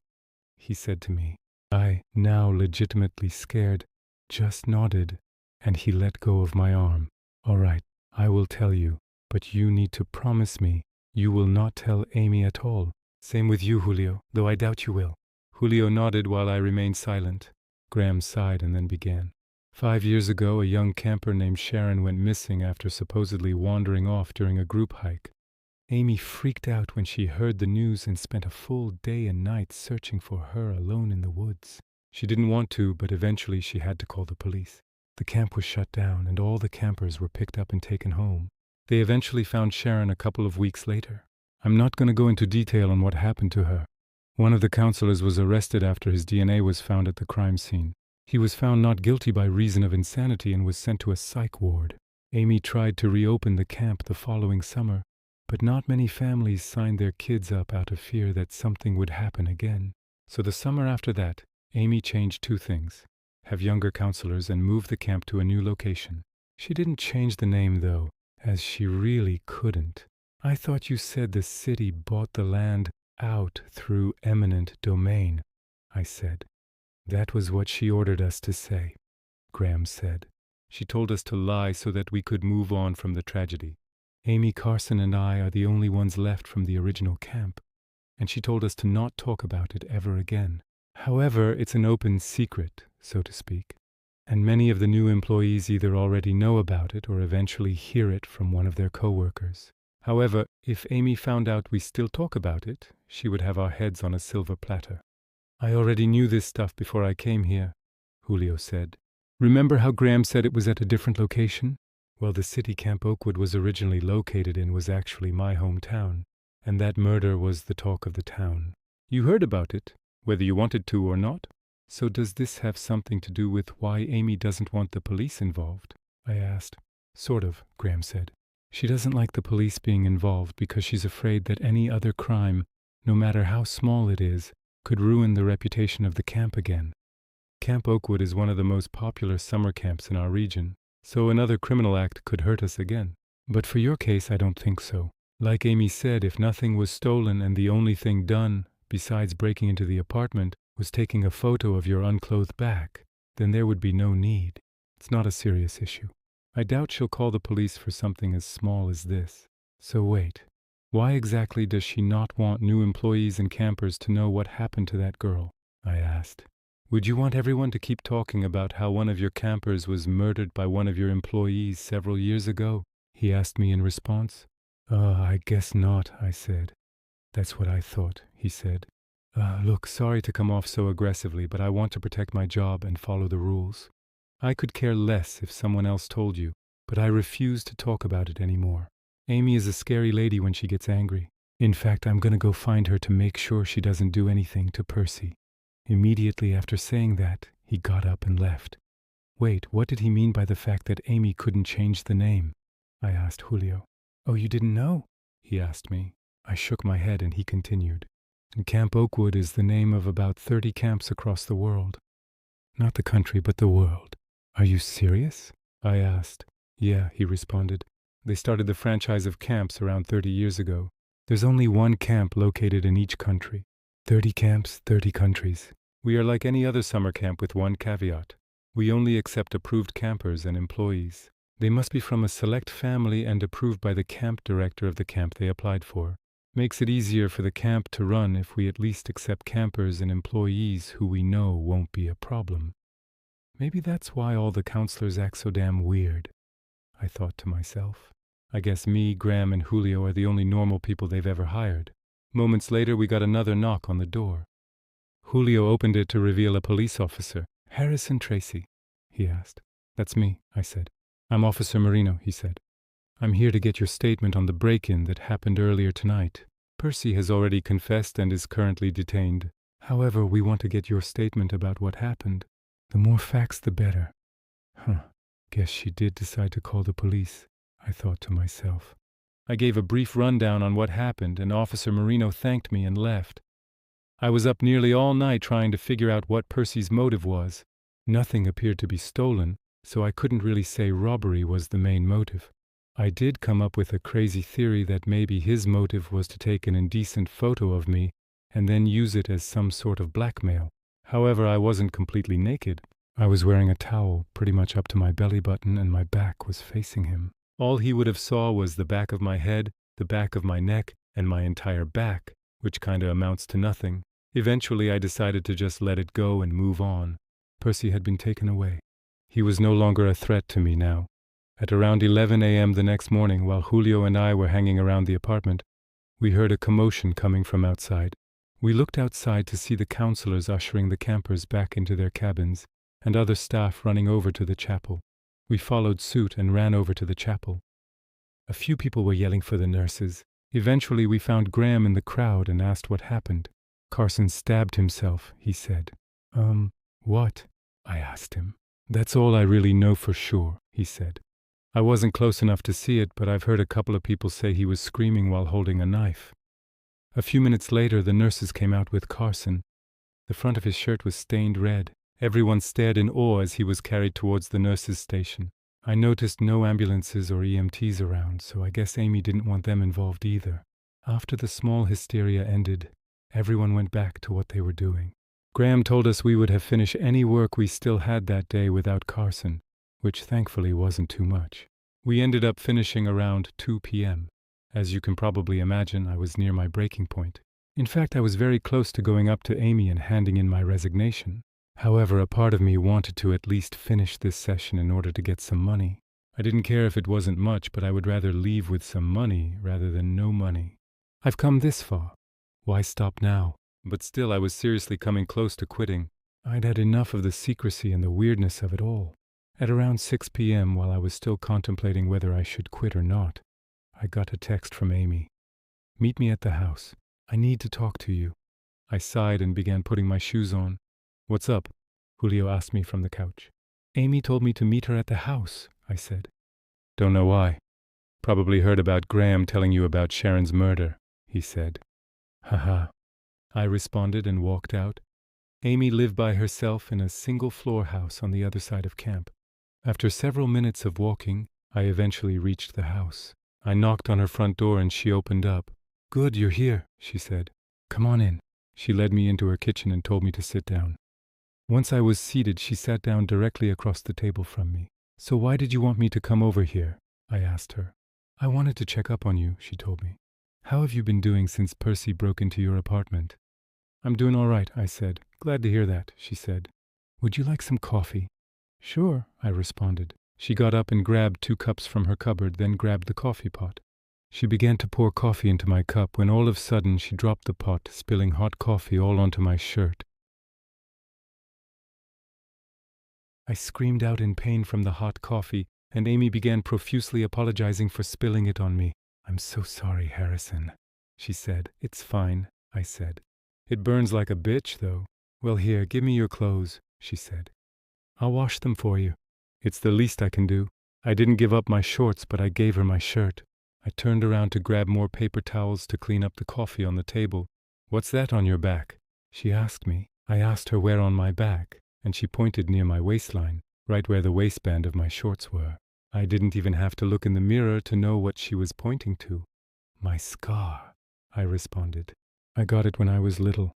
he said to me. I, now legitimately scared, just nodded, and he let go of my arm. "All right, I will tell you, but you need to promise me you will not tell Amy at all. Same with you, Julio, though I doubt you will." Julio nodded while I remained silent. Graham sighed and then began. 5 years ago, a young camper named Sharon went missing after supposedly wandering off during a group hike. Amy freaked out when she heard the news and spent a full day and night searching for her alone in the woods. She didn't want to, but eventually she had to call the police. The camp was shut down and all the campers were picked up and taken home. They eventually found Sharon a couple of weeks later. I'm not going to go into detail on what happened to her. One of the counselors was arrested after his DNA was found at the crime scene. He was found not guilty by reason of insanity and was sent to a psych ward. Amy tried to reopen the camp the following summer, but not many families signed their kids up out of fear that something would happen again. So the summer after that, Amy changed 2 things: have younger counselors and move the camp to a new location. She didn't change the name, though, as she really couldn't. "I thought you said the city bought the land out through eminent domain," I said. "That was what she ordered us to say," Graham said. "She told us to lie so that we could move on from the tragedy. Amy Carson and I are the only ones left from the original camp. and she told us to not talk about it ever again. However, it's an open secret, so to speak, and many of the new employees either already know about it or eventually hear it from one of their coworkers. However, if Amy found out we still talk about it, she would have our heads on a silver platter. I already knew this stuff before I came here, Julio said. Remember how Graham said it was at a different location? Well, the city Camp Oakwood was originally located in was actually my hometown, and that murder was the talk of the town. You heard about it, whether you wanted to or not? So does this have something to do with why Amy doesn't want the police involved? I asked. Sort of, Graham said. She doesn't like the police being involved because she's afraid that any other crime, no matter how small it is, could ruin the reputation of the camp again. Camp Oakwood is one of the most popular summer camps in our region, so another criminal act could hurt us again. But for your case, I don't think so. Like Amy said, if nothing was stolen and the only thing done, besides breaking into the apartment, was taking a photo of your unclothed back, then there would be no need. It's not a serious issue. I doubt she'll call the police for something as small as this. So wait, why exactly does she not want new employees and campers to know what happened to that girl? I asked. Would you want everyone to keep talking about how one of your campers was murdered by one of your employees several years ago? He asked me in response. I guess not, I said. That's what I thought, he said. Look, sorry to come off so aggressively, but I want to protect my job and follow the rules. I could care less if someone else told you, but I refuse to talk about it anymore. Amy is a scary lady when she gets angry. In fact, I'm going to go find her to make sure she doesn't do anything to Percy. Immediately after saying that, he got up and left. Wait, what did he mean by the fact that Amy couldn't change the name? I asked Julio. Oh, you didn't know? He asked me. I shook my head and he continued. And Camp Oakwood is the name of about 30 camps across the world. Not the country, but the world. Are you serious? I asked. Yeah, he responded. They started the franchise of camps around 30 years ago. There's only one camp located in each country. 30 camps, 30 countries. We are like any other summer camp with one caveat. We only accept approved campers and employees. They must be from a select family and approved by the camp director of the camp they applied for. Makes it easier for the camp to run if we at least accept campers and employees who we know won't be a problem. Maybe that's why all the counselors act so damn weird, I thought to myself. I guess me, Graham, and Julio are the only normal people they've ever hired. Moments later, we got another knock on the door. Julio opened it to reveal a police officer. Harrison Tracy, he asked. That's me, I said. I'm Officer Marino, he said. I'm here to get your statement on the break-in that happened earlier tonight. Percy has already confessed and is currently detained. However, we want to get your statement about what happened. The more facts, the better. Guess she did decide to call the police, I thought to myself. I gave a brief rundown on what happened, and Officer Marino thanked me and left. I was up nearly all night trying to figure out what Percy's motive was. Nothing appeared to be stolen, so I couldn't really say robbery was the main motive. I did come up with a crazy theory that maybe his motive was to take an indecent photo of me and then use it as some sort of blackmail. However, I wasn't completely naked. I was wearing a towel pretty much up to my belly button and my back was facing him. All he would have saw was the back of my head, the back of my neck, and my entire back, which kinda amounts to nothing. Eventually, I decided to just let it go and move on. Percy had been taken away. He was no longer a threat to me now. At around 11 a.m. the next morning, while Julio and I were hanging around the apartment, we heard a commotion coming from outside. We looked outside to see the counselors ushering the campers back into their cabins and other staff running over to the chapel. We followed suit and ran over to the chapel. A few people were yelling for the nurses. Eventually, we found Graham in the crowd and asked what happened. Carson stabbed himself, he said. What? I asked him. That's all I really know for sure, he said. I wasn't close enough to see it, but I've heard a couple of people say he was screaming while holding a knife. A few minutes later, the nurses came out with Carson. The front of his shirt was stained red. Everyone stared in awe as he was carried towards the nurses' station. I noticed no ambulances or EMTs around, so I guess Amy didn't want them involved either. After the small hysteria ended, everyone went back to what they were doing. Graham told us we would have finished any work we still had that day without Carson, which thankfully wasn't too much. We ended up finishing around 2 p.m. As you can probably imagine, I was near my breaking point. In fact, I was very close to going up to Amy and handing in my resignation. However, a part of me wanted to at least finish this session in order to get some money. I didn't care if it wasn't much, but I would rather leave with some money rather than no money. I've come this far. Why stop now? But still, I was seriously coming close to quitting. I'd had enough of the secrecy and the weirdness of it all. At around 6 p.m., while I was still contemplating whether I should quit or not, I got a text from Amy. "Meet me at the house. I need to talk to you." I sighed and began putting my shoes on. "What's up?" Julio asked me from the couch. "Amy told me to meet her at the house," I said. "Don't know why. Probably heard about Graham telling you about Sharon's murder," he said. "Haha," I responded and walked out. Amy lived by herself in a single-floor house on the other side of camp. After several minutes of walking, I eventually reached the house. I knocked on her front door and she opened up. "Good, you're here," she said. "Come on in." She led me into her kitchen and told me to sit down. Once I was seated, she sat down directly across the table from me. "So why did you want me to come over here?" I asked her. "I wanted to check up on you," she told me. "How have you been doing since Percy broke into your apartment?" "I'm doing all right," I said. "Glad to hear that," she said. "Would you like some coffee?" "Sure," I responded. She got up and grabbed 2 cups from her cupboard, then grabbed the coffee pot. She began to pour coffee into my cup when all of a sudden she dropped the pot, spilling hot coffee all onto my shirt. I screamed out in pain from the hot coffee, and Amy began profusely apologizing for spilling it on me. "I'm so sorry, Harrison," she said. "It's fine," I said. "It burns like a bitch, though." "Well, here, give me your clothes," she said. "I'll wash them for you." "It's the least I can do." I didn't give up my shorts, but I gave her my shirt. I turned around to grab more paper towels to clean up the coffee on the table. "What's that on your back?" she asked me. I asked her where on my back, and she pointed near my waistline, right where the waistband of my shorts were. I didn't even have to look in the mirror to know what she was pointing to. "My scar," I responded. "I got it when I was little.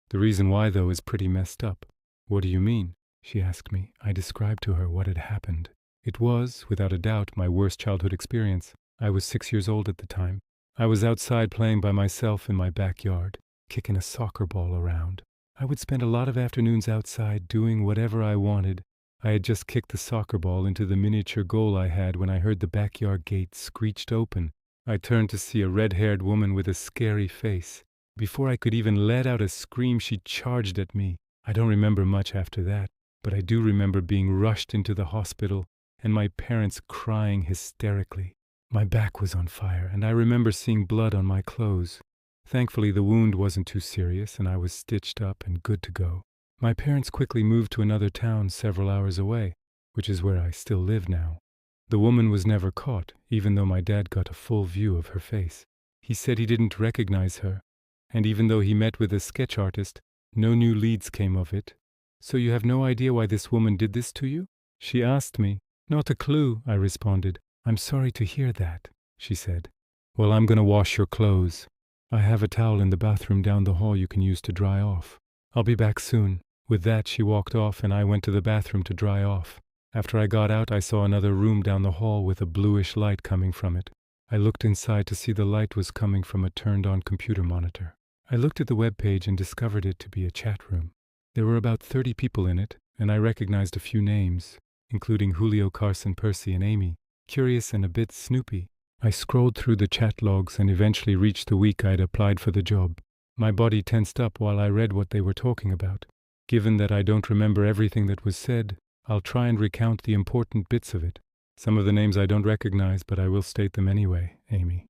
The reason why, though, is pretty messed up." "What do you mean?" she asked me. I described to her what had happened. It was, without a doubt, my worst childhood experience. I was 6 years old at the time. I was outside playing by myself in my backyard, kicking a soccer ball around. I would spend a lot of afternoons outside doing whatever I wanted. I had just kicked the soccer ball into the miniature goal I had when I heard the backyard gate screeched open. I turned to see a red-haired woman with a scary face. Before I could even let out a scream, she charged at me. I don't remember much after that, but I do remember being rushed into the hospital and my parents crying hysterically. My back was on fire, and I remember seeing blood on my clothes. Thankfully, the wound wasn't too serious, and I was stitched up and good to go. My parents quickly moved to another town several hours away, which is where I still live now. The woman was never caught, even though my dad got a full view of her face. He said he didn't recognize her, and even though he met with a sketch artist, no new leads came of it. "So you have no idea why this woman did this to you?" she asked me. "Not a clue," I responded. "I'm sorry to hear that," she said. "Well, I'm going to wash your clothes. I have a towel in the bathroom down the hall you can use to dry off. I'll be back soon." With that, she walked off and I went to the bathroom to dry off. After I got out, I saw another room down the hall with a bluish light coming from it. I looked inside to see the light was coming from a turned-on computer monitor. I looked at the web page and discovered it to be a chat room. There were about 30 people in it, and I recognized a few names, including Julio, Carson, Percy, and Amy. Curious and a bit snoopy, I scrolled through the chat logs and eventually reached the week I'd applied for the job. My body tensed up while I read what they were talking about. Given that I don't remember everything that was said, I'll try and recount the important bits of it. Some of the names I don't recognize, but I will state them anyway. Amy.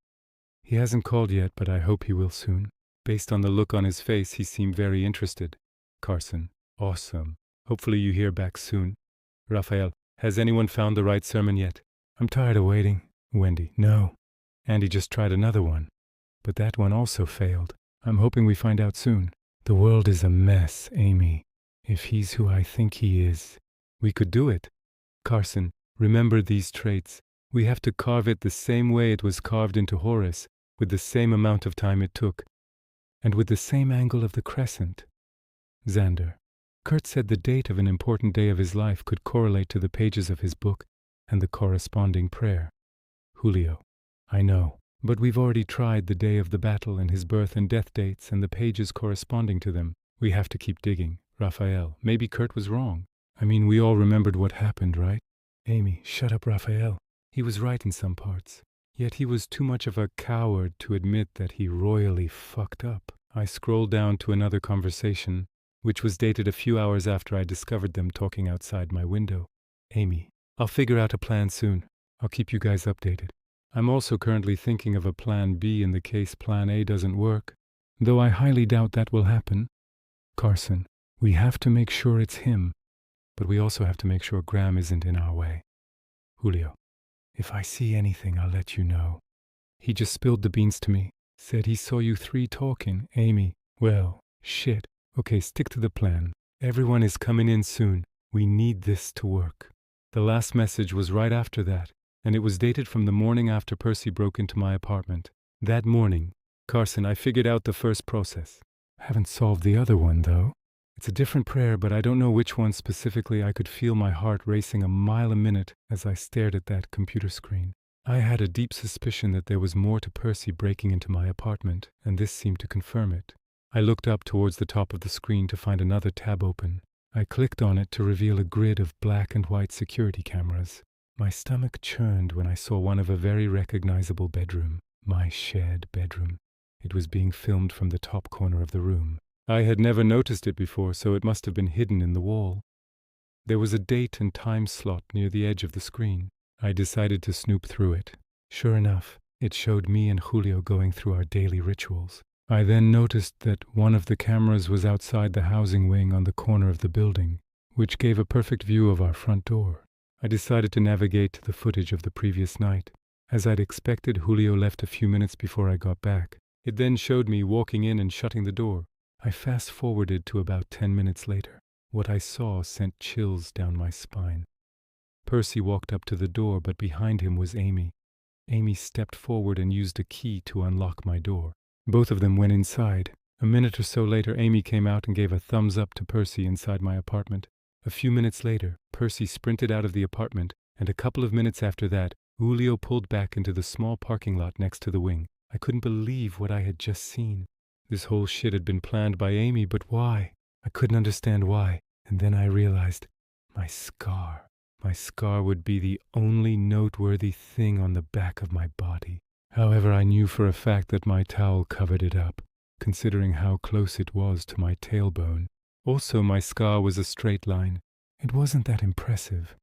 He hasn't called yet, but I hope he will soon. Based on the look on his face, he seemed very interested. Carson. Awesome. Hopefully you hear back soon. Raphael. Has anyone found the right sermon yet? I'm tired of waiting. Wendy. No. Andy just tried another one, but that one also failed. I'm hoping we find out soon. The world is a mess, Amy. If he's who I think he is, we could do it. Carson, remember these traits. We have to carve it the same way it was carved into Horus, with the same amount of time it took, and with the same angle of the crescent. Xander, Kurt said the date of an important day of his life could correlate to the pages of his book and the corresponding prayer. Julio, I know, But we've already tried the day of the battle and his birth and death dates and the pages corresponding to them. We have to keep digging. Raphael, maybe Kurt was wrong. I mean, we all remembered what happened, right? Amy, shut up, Raphael. He was right in some parts. Yet he was too much of a coward to admit that he royally fucked up. I scrolled down to another conversation, which was dated a few hours after I discovered them talking outside my window. Amy, I'll figure out a plan soon. I'll keep you guys updated. I'm also currently thinking of a plan B in the case plan A doesn't work, though I highly doubt that will happen. Carson, we have to make sure it's him, but we also have to make sure Graham isn't in our way. Julio, if I see anything, I'll let you know. He just spilled the beans to me. Said he saw you three talking. Amy, well, shit. Okay, stick to the plan. Everyone is coming in soon. We need this to work. The last message was right after that, and it was dated from the morning after Percy broke into my apartment. That morning, Carson, I figured out the first process. I haven't solved the other one, though. It's a different prayer, but I don't know which one specifically. I could feel my heart racing a mile a minute as I stared at that computer screen. I had a deep suspicion that there was more to Percy breaking into my apartment, and this seemed to confirm it. I looked up towards the top of the screen to find another tab open. I clicked on it to reveal a grid of black and white security cameras. My stomach churned when I saw one of a very recognizable bedroom, my shared bedroom. It was being filmed from the top corner of the room. I had never noticed it before, so it must have been hidden in the wall. There was a date and time slot near the edge of the screen. I decided to snoop through it. Sure enough, it showed me and Julio going through our daily rituals. I then noticed that one of the cameras was outside the housing wing on the corner of the building, which gave a perfect view of our front door. I decided to navigate to the footage of the previous night. As I'd expected, Julio left a few minutes before I got back. It then showed me walking in and shutting the door. I fast-forwarded to about 10 minutes later. What I saw sent chills down my spine. Percy walked up to the door, but behind him was Amy. Amy stepped forward and used a key to unlock my door. Both of them went inside. A minute or so later, Amy came out and gave a thumbs up to Percy inside my apartment. A few minutes later, Percy sprinted out of the apartment, and a couple of minutes after that, Julio pulled back into the small parking lot next to the wing. I couldn't believe what I had just seen. This whole shit had been planned by Amy, but why? I couldn't understand why. And then I realized, my scar. My scar would be the only noteworthy thing on the back of my body. However, I knew for a fact that my towel covered it up, considering how close it was to my tailbone. Also, my scar was a straight line. It wasn't that impressive.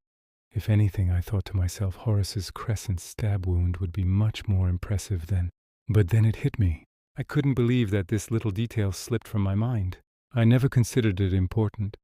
If anything, I thought to myself, Horace's crescent stab wound would be much more impressive than. But then it hit me. I couldn't believe that this little detail slipped from my mind. I never considered it important,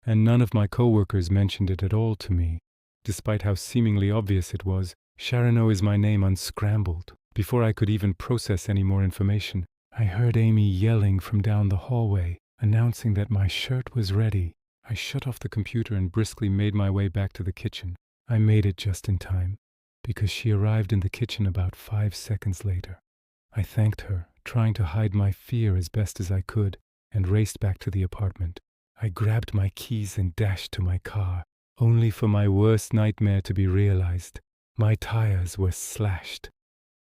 and none of my coworkers mentioned it at all to me. Despite how seemingly obvious it was, Sharono is my name unscrambled. Before I could even process any more information, I heard Amy yelling from down the hallway, announcing that my shirt was ready. I shut off the computer and briskly made my way back to the kitchen. I made it just in time, because she arrived in the kitchen about 5 seconds later. I thanked her, trying to hide my fear as best as I could, and raced back to the apartment. I grabbed my keys and dashed to my car, only for my worst nightmare to be realized. My tires were slashed.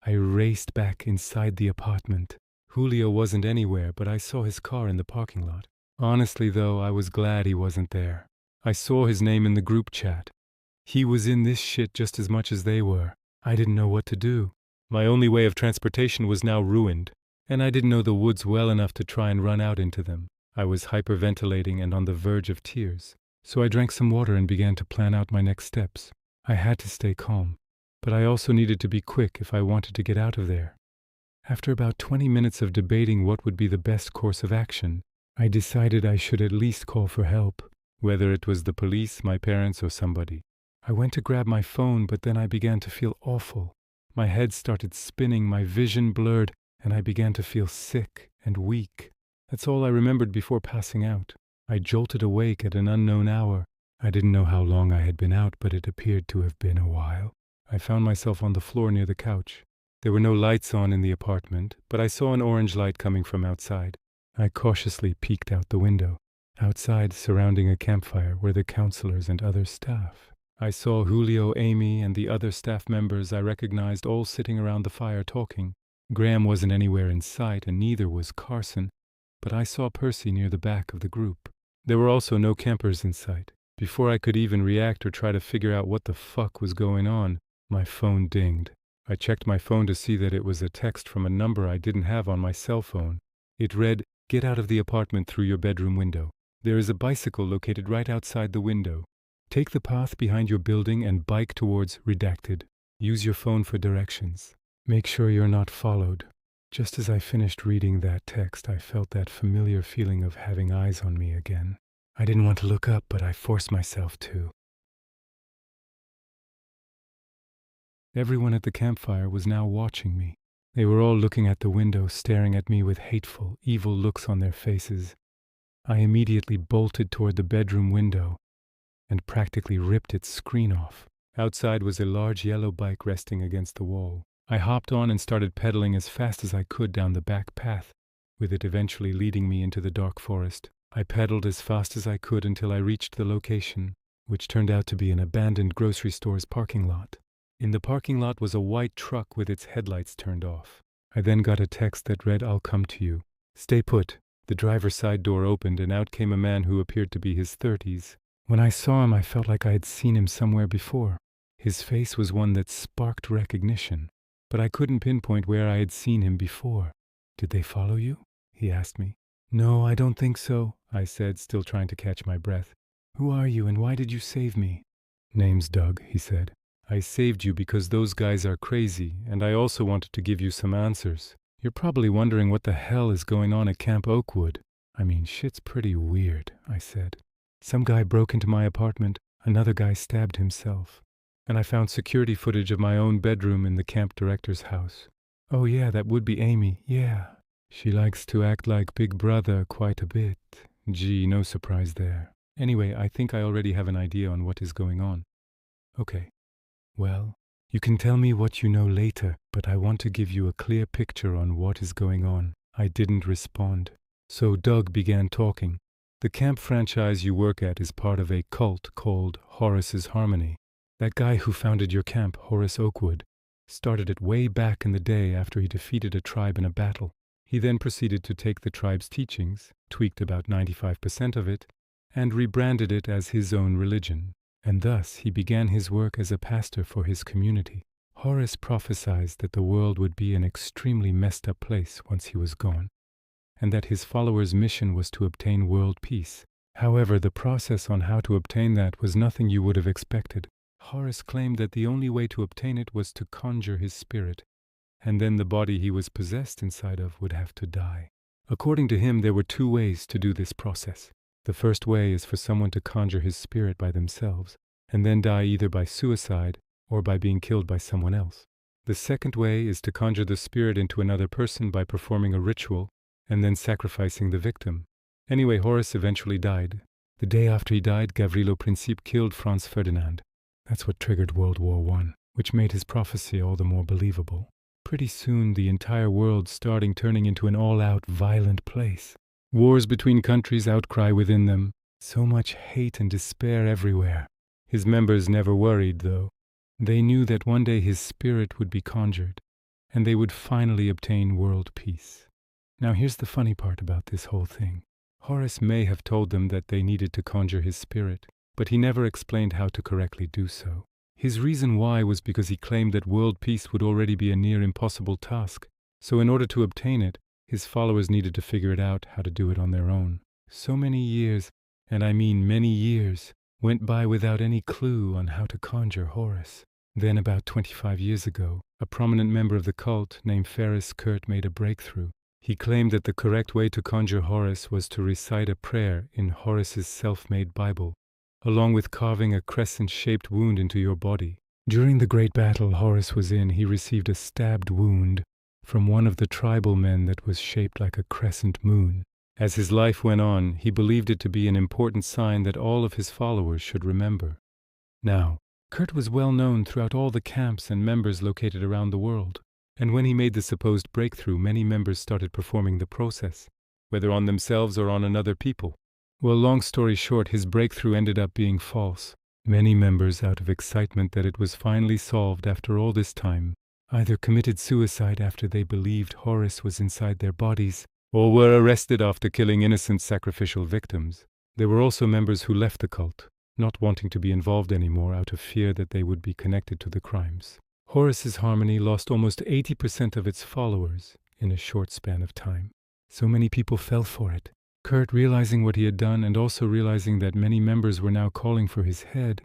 I raced back inside the apartment. Julio wasn't anywhere, but I saw his car in the parking lot. Honestly, though, I was glad he wasn't there. I saw his name in the group chat. He was in this shit just as much as they were. I didn't know what to do. My only way of transportation was now ruined, and I didn't know the woods well enough to try and run out into them. I was hyperventilating and on the verge of tears, so I drank some water and began to plan out my next steps. I had to stay calm, but I also needed to be quick if I wanted to get out of there. After about 20 minutes of debating what would be the best course of action, I decided I should at least call for help, whether it was the police, my parents, or somebody. I went to grab my phone, but then I began to feel awful. My head started spinning, my vision blurred, and I began to feel sick and weak. That's all I remembered before passing out. I jolted awake at an unknown hour. I didn't know how long I had been out, but it appeared to have been a while. I found myself on the floor near the couch. There were no lights on in the apartment, but I saw an orange light coming from outside. I cautiously peeked out the window. Outside, surrounding a campfire, were the counselors and other staff. I saw Julio, Amy, and the other staff members I recognized all sitting around the fire talking. Graham wasn't anywhere in sight, and neither was Carson, but I saw Percy near the back of the group. There were also no campers in sight. Before I could even react or try to figure out what the fuck was going on, my phone dinged. I checked my phone to see that it was a text from a number I didn't have on my cell phone. It read, "Get out of the apartment through your bedroom window. There is a bicycle located right outside the window. Take the path behind your building and bike towards redacted. Use your phone for directions. Make sure you're not followed." Just as I finished reading that text, I felt that familiar feeling of having eyes on me again. I didn't want to look up, but I forced myself to. Everyone at the campfire was now watching me. They were all looking at the window, staring at me with hateful, evil looks on their faces. I immediately bolted toward the bedroom window and practically ripped its screen off. Outside was a large yellow bike resting against the wall. I hopped on and started pedaling as fast as I could down the back path, with it eventually leading me into the dark forest. I pedaled as fast as I could until I reached the location, which turned out to be an abandoned grocery store's parking lot. In the parking lot was a white truck with its headlights turned off. I then got a text that read, "I'll come to you. Stay put." The driver's side door opened and out came a man who appeared to be his 30s. When I saw him, I felt like I had seen him somewhere before. His face was one that sparked recognition, but I couldn't pinpoint where I had seen him before. "Did they follow you?" he asked me. "No, I don't think so," I said, still trying to catch my breath. "Who are you and why did you save me?" "Name's Doug," he said. "I saved you because those guys are crazy, and I also wanted to give you some answers. You're probably wondering what the hell is going on at Camp Oakwood. I mean, shit's pretty weird," I said. "Some guy broke into my apartment, another guy stabbed himself, and I found security footage of my own bedroom in the camp director's house. Oh yeah, that would be Amy, yeah. She likes to act like Big Brother quite a bit. Gee, no surprise there. Anyway, I think I already have an idea on what is going on." "Okay. Well, you can tell me what you know later, but I want to give you a clear picture on what is going on." I didn't respond. So Doug began talking. "The camp franchise you work at is part of a cult called Horace's Harmony. That guy who founded your camp, Horace Oakwood, started it way back in the day after he defeated a tribe in a battle. He then proceeded to take the tribe's teachings, tweaked about 95% of it, and rebranded it as his own religion. And thus he began his work as a pastor for his community. Horace prophesied that the world would be an extremely messed up place once he was gone, and that his followers' mission was to obtain world peace. However, the process on how to obtain that was nothing you would have expected. Horace claimed that the only way to obtain it was to conjure his spirit, and then the body he was possessed inside of would have to die. According to him, there were two ways to do this process. The first way is for someone to conjure his spirit by themselves, and then die either by suicide or by being killed by someone else. The second way is to conjure the spirit into another person by performing a ritual and then sacrificing the victim. Anyway, Horace eventually died. The day after he died, Gavrilo Princip killed Franz Ferdinand. That's what triggered World War I, which made his prophecy all the more believable. Pretty soon, the entire world starting turning into an all-out violent place. Wars between countries, outcry within them. So much hate and despair everywhere. His members never worried, though. They knew that one day his spirit would be conjured, and they would finally obtain world peace. Now here's the funny part about this whole thing. Horace may have told them that they needed to conjure his spirit, but he never explained how to correctly do so. His reason why was because he claimed that world peace would already be a near impossible task, so in order to obtain it, his followers needed to figure it out how to do it on their own. So many years, and I mean many years, went by without any clue on how to conjure Horace. Then about 25 years ago, a prominent member of the cult named Ferris Kurt made a breakthrough. He claimed that the correct way to conjure Horace was to recite a prayer in Horace's self-made Bible, along with carving a crescent-shaped wound into your body. During the great battle Horace was in, he received a stabbed wound from one of the tribal men that was shaped like a crescent moon. As his life went on, he believed it to be an important sign that all of his followers should remember. Now, Kurt was well known throughout all the camps and members located around the world, and when he made the supposed breakthrough, many members started performing the process, whether on themselves or on another people. Well, long story short, his breakthrough ended up being false. Many members, out of excitement that it was finally solved after all this time, either committed suicide after they believed Horus was inside their bodies, or were arrested after killing innocent sacrificial victims. There were also members who left the cult, not wanting to be involved anymore out of fear that they would be connected to the crimes. Horus's Harmony lost almost 80% of its followers in a short span of time. So many people fell for it. Kurt, realizing what he had done and also realizing that many members were now calling for his head,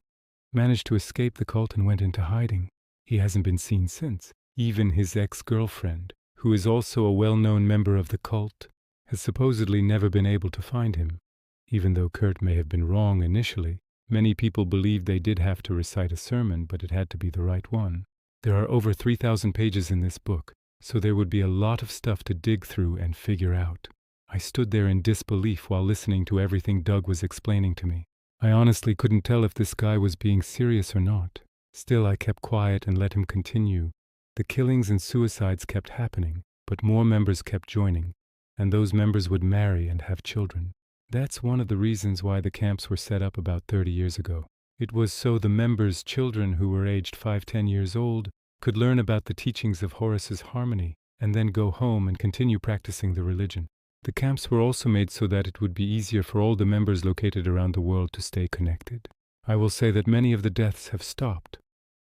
managed to escape the cult and went into hiding. He hasn't been seen since. Even his ex-girlfriend, who is also a well-known member of the cult, has supposedly never been able to find him. Even though Kurt may have been wrong initially, many people believed they did have to recite a sermon, but it had to be the right one. There are over 3,000 pages in this book, so there would be a lot of stuff to dig through and figure out. I stood there in disbelief while listening to everything Doug was explaining to me. I honestly couldn't tell if this guy was being serious or not. Still, I kept quiet and let him continue. The killings and suicides kept happening, but more members kept joining, and those members would marry and have children. That's one of the reasons why the camps were set up about 30 years ago. It was so the members' children who were aged 5-10 years old could learn about the teachings of Horus's Harmony and then go home and continue practicing the religion. The camps were also made so that it would be easier for all the members located around the world to stay connected. I will say that many of the deaths have stopped,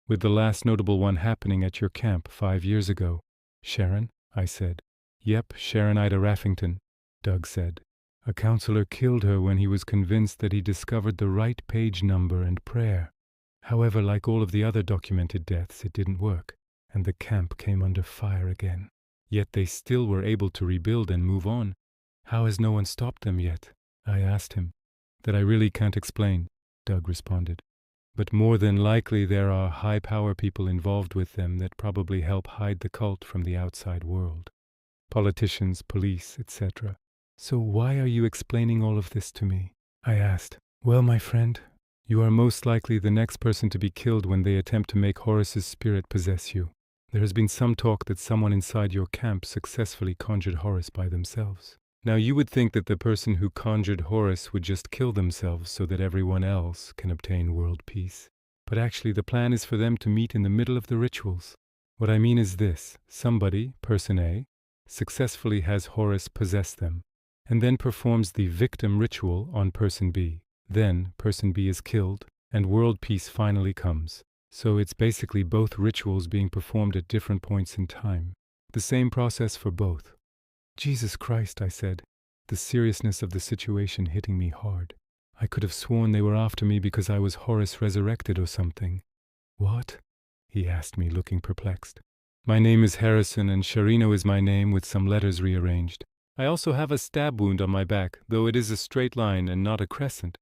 with the last notable one happening at your camp 5 years ago. Sharon? I said. Yep, Sharon Ida Raffington, Doug said. A counselor killed her when he was convinced that he discovered the right page number and prayer. However, like all of the other documented deaths, it didn't work, and the camp came under fire again. Yet they still were able to rebuild and move on. How has no one stopped them yet? I asked him. That I really can't explain, Doug responded. But more than likely there are high-power people involved with them that probably help hide the cult from the outside world. Politicians, police, etc. So why are you explaining all of this to me? I asked. Well, my friend, you are most likely the next person to be killed when they attempt to make Horus's spirit possess you. There has been some talk that someone inside your camp successfully conjured Horus by themselves. Now you would think that the person who conjured Horus would just kill themselves so that everyone else can obtain world peace. But actually the plan is for them to meet in the middle of the rituals. What I mean is this: somebody, person A, successfully has Horus possess them, and then performs the victim ritual on person B. Then person B is killed, and world peace finally comes. So it's basically both rituals being performed at different points in time. The same process for both. Jesus Christ, I said, the seriousness of the situation hitting me hard. I could have sworn they were after me because I was Horus resurrected or something. What? He asked me, looking perplexed. My name is Harrison, and Sharino is my name with some letters rearranged. I also have a stab wound on my back, though it is a straight line and not a crescent.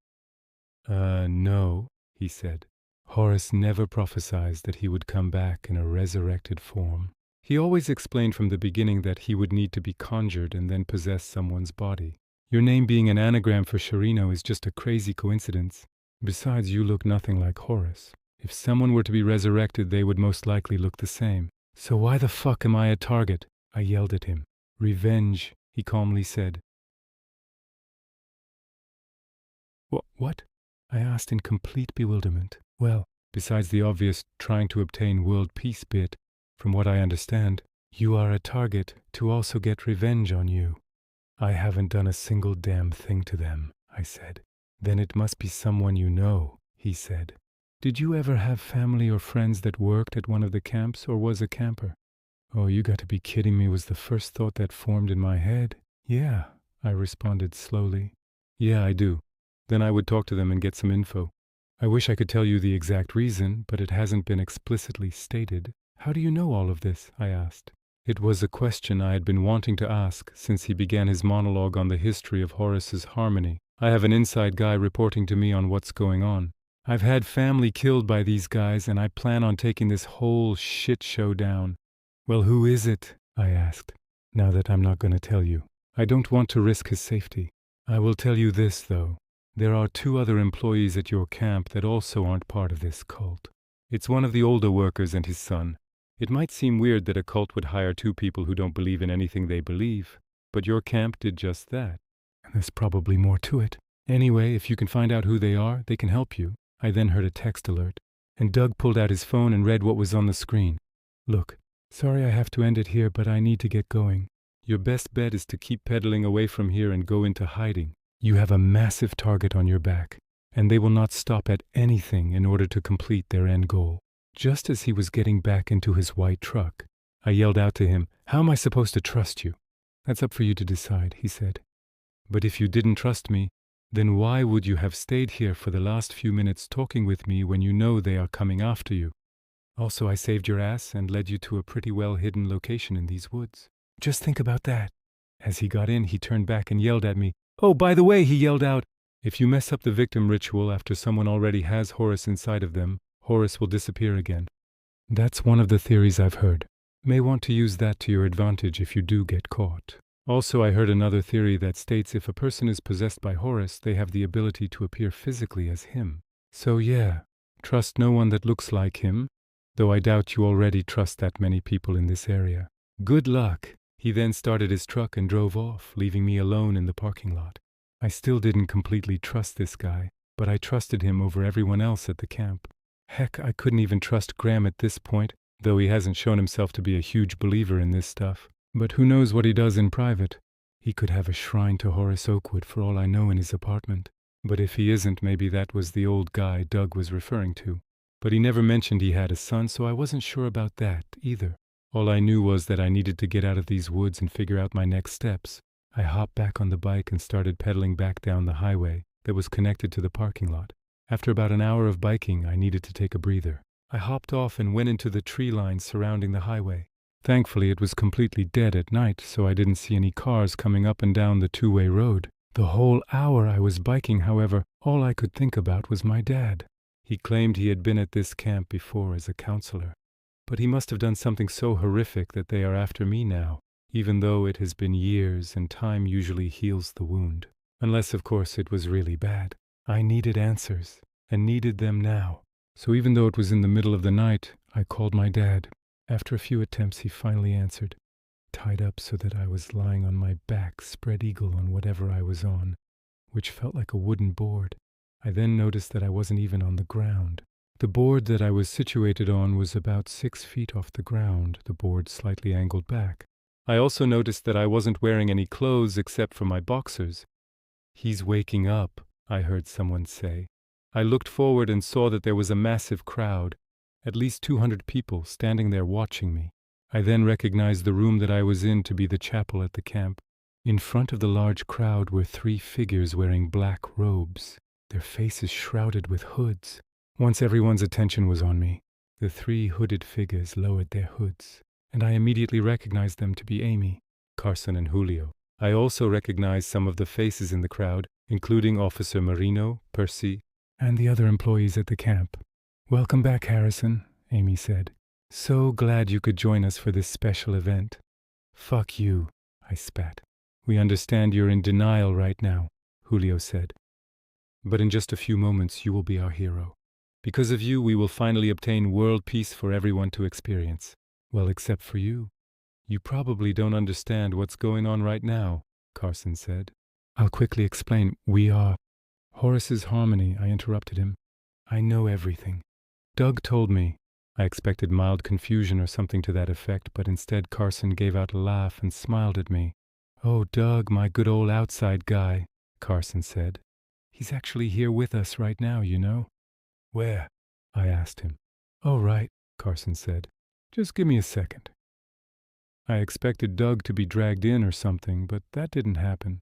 No, he said. Horus never prophesied that he would come back in a resurrected form. He always explained from the beginning that he would need to be conjured and then possess someone's body. Your name being an anagram for Sharino is just a crazy coincidence. Besides, you look nothing like Horus. If someone were to be resurrected, they would most likely look the same. So why the fuck am I a target? I yelled at him. Revenge, he calmly said. What? I asked in complete bewilderment. Well, besides the obvious trying to obtain world peace bit, from what I understand, you are a target to also get revenge on you. I haven't done a single damn thing to them, I said. Then it must be someone you know, he said. Did you ever have family or friends that worked at one of the camps or was a camper? Oh, you got to be kidding me, was the first thought that formed in my head. Yeah, I responded slowly. Yeah, I do. Then I would talk to them and get some info. I wish I could tell you the exact reason, but it hasn't been explicitly stated. How do you know all of this? I asked. It was a question I had been wanting to ask since he began his monologue on the history of Horus's Harmony. I have an inside guy reporting to me on what's going on. I've had family killed by these guys, and I plan on taking this whole shit show down. Well, who is it? I asked. Now that I'm not going to tell you. I don't want to risk his safety. I will tell you this, though. There are 2 other employees at your camp that also aren't part of this cult. It's one of the older workers and his son. It might seem weird that a cult would hire 2 people who don't believe in anything they believe, but your camp did just that. And there's probably more to it. Anyway, if you can find out who they are, they can help you. I then heard a text alert, and Doug pulled out his phone and read what was on the screen. Look, Sorry I have to end it here, but I need to get going. Your best bet is to keep pedaling away from here and go into hiding. You have a massive target on your back, and they will not stop at anything in order to complete their end goal. Just as he was getting back into his white truck, I yelled out to him, "How am I supposed to trust you?" "That's up for you to decide," he said. "But if you didn't trust me, then why would you have stayed here for the last few minutes talking with me when you know they are coming after you? Also, I saved your ass and led you to a pretty well-hidden location in these woods. Just think about that." As he got in, he turned back and yelled at me. "Oh, by the way," he yelled out, "if you mess up the victim ritual after someone already has Horus inside of them, Horus will disappear again. That's one of the theories I've heard. May want to use that to your advantage if you do get caught. Also, I heard another theory that states if a person is possessed by Horus, they have the ability to appear physically as him. So yeah, trust no one that looks like him, though I doubt you already trust that many people in this area. Good luck." He then started his truck and drove off, leaving me alone in the parking lot. I still didn't completely trust this guy, but I trusted him over everyone else at the camp. Heck, I couldn't even trust Graham at this point, though he hasn't shown himself to be a huge believer in this stuff. But who knows what he does in private? He could have a shrine to Horace Oakwood for all I know in his apartment. But if he isn't, maybe that was the old guy Doug was referring to. But he never mentioned he had a son, so I wasn't sure about that either. All I knew was that I needed to get out of these woods and figure out my next steps. I hopped back on the bike and started pedaling back down the highway that was connected to the parking lot. After about an hour of biking, I needed to take a breather. I hopped off and went into the tree line surrounding the highway. Thankfully, it was completely dead at night, so I didn't see any cars coming up and down the two-way road. The whole hour I was biking, however, all I could think about was my dad. He claimed he had been at this camp before as a counselor. But he must have done something so horrific that they are after me now, even though it has been years and time usually heals the wound. Unless, of course, it was really bad. I needed answers, and needed them now. So even though it was in the middle of the night, I called my dad. After a few attempts, he finally answered, tied up so that I was lying on my back, spread eagle on whatever I was on, which felt like a wooden board. I then noticed that I wasn't even on the ground. The board that I was situated on was about 6 feet off the ground, the board slightly angled back. I also noticed that I wasn't wearing any clothes except for my boxers. "He's waking up," I heard someone say. I looked forward and saw that there was a massive crowd, at least 200 people standing there watching me. I then recognized the room that I was in to be the chapel at the camp. In front of the large crowd were 3 figures wearing black robes, their faces shrouded with hoods. Once everyone's attention was on me, the 3 hooded figures lowered their hoods, and I immediately recognized them to be Amy, Carson, and Julio. I also recognized some of the faces in the crowd, including Officer Marino, Percy, and the other employees at the camp. "Welcome back, Harrison," Amy said. "So glad you could join us for this special event." "Fuck you," I spat. "We understand you're in denial right now," Julio said. "But in just a few moments you will be our hero. Because of you, we will finally obtain world peace for everyone to experience. Well, except for you. You probably don't understand what's going on right now," Carson said. "I'll quickly explain. We are—" "Horace's harmony," I interrupted him. "I know everything. Doug told me." I expected mild confusion or something to that effect, but instead Carson gave out a laugh and smiled at me. "Oh, Doug, my good old outside guy," Carson said. "He's actually here with us right now, you know." "Where?" I asked him. "Oh, right," Carson said. "Just give me a second." I expected Doug to be dragged in or something, but that didn't happen.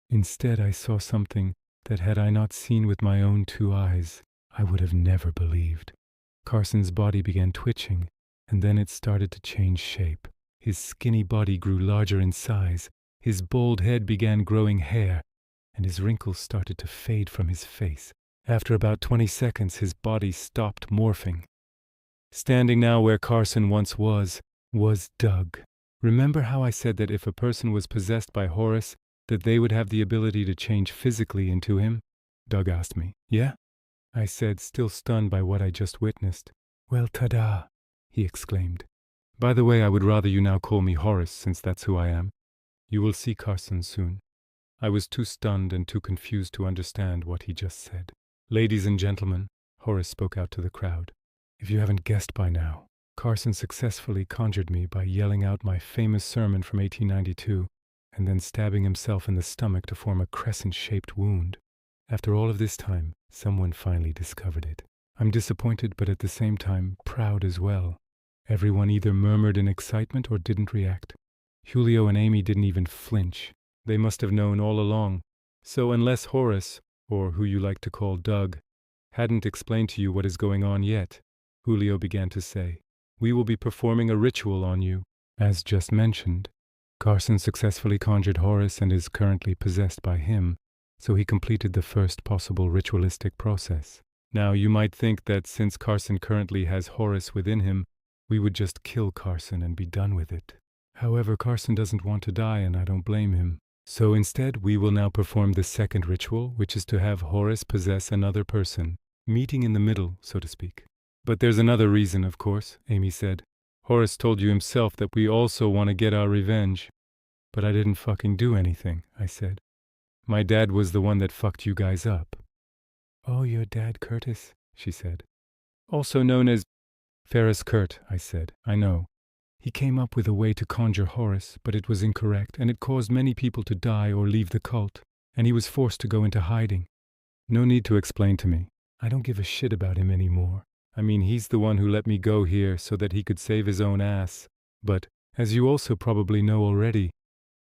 Instead, I saw something that had I not seen with my own 2 eyes, I would have never believed. Carson's body began twitching, and then it started to change shape. His skinny body grew larger in size, his bald head began growing hair, and his wrinkles started to fade from his face. After about 20 seconds, his body stopped morphing. Standing now where Carson once was Doug. Remember how I said that if a person was possessed by Horus, that they would have the ability to change physically into him? Doug asked me. "Yeah?" I said, still stunned by what I just witnessed. "Well, ta-da!" he exclaimed. "By the way, I would rather you now call me Horace, since that's who I am. You will see Carson soon." I was too stunned and too confused to understand what he just said. "Ladies and gentlemen," Horace spoke out to the crowd, "if you haven't guessed by now, Carson successfully conjured me by yelling out my famous sermon from 1892 and then stabbing himself in the stomach to form a crescent-shaped wound. After all of this time, someone finally discovered it. I'm disappointed, but at the same time, proud as well. Everyone either murmured in excitement or didn't react. Julio and Amy didn't even flinch. They must have known all along. So unless Horace, or who you like to call Doug, hadn't explained to you what is going on yet, Julio began to say, we will be performing a ritual on you. As just mentioned, Carson successfully conjured Horace and is currently possessed by him, so he completed the first possible ritualistic process. Now, you might think that since Carson currently has Horace within him, we would just kill Carson and be done with it. However, Carson doesn't want to die, and I don't blame him. So instead, we will now perform the second ritual, which is to have Horace possess another person, meeting in the middle, so to speak. But there's another reason, of course, Amy said. Horace told you himself that we also want to get our revenge. But I didn't fucking do anything, I said. My dad was the one that fucked you guys up. Oh, your dad, Curtis, she said. Also known as Ferris Kurt, I said. I know. He came up with a way to conjure Horace, but it was incorrect, and it caused many people to die or leave the cult, and he was forced to go into hiding. No need to explain to me. I don't give a shit about him anymore. I mean, he's the one who let me go here so that he could save his own ass. But, as you also probably know already,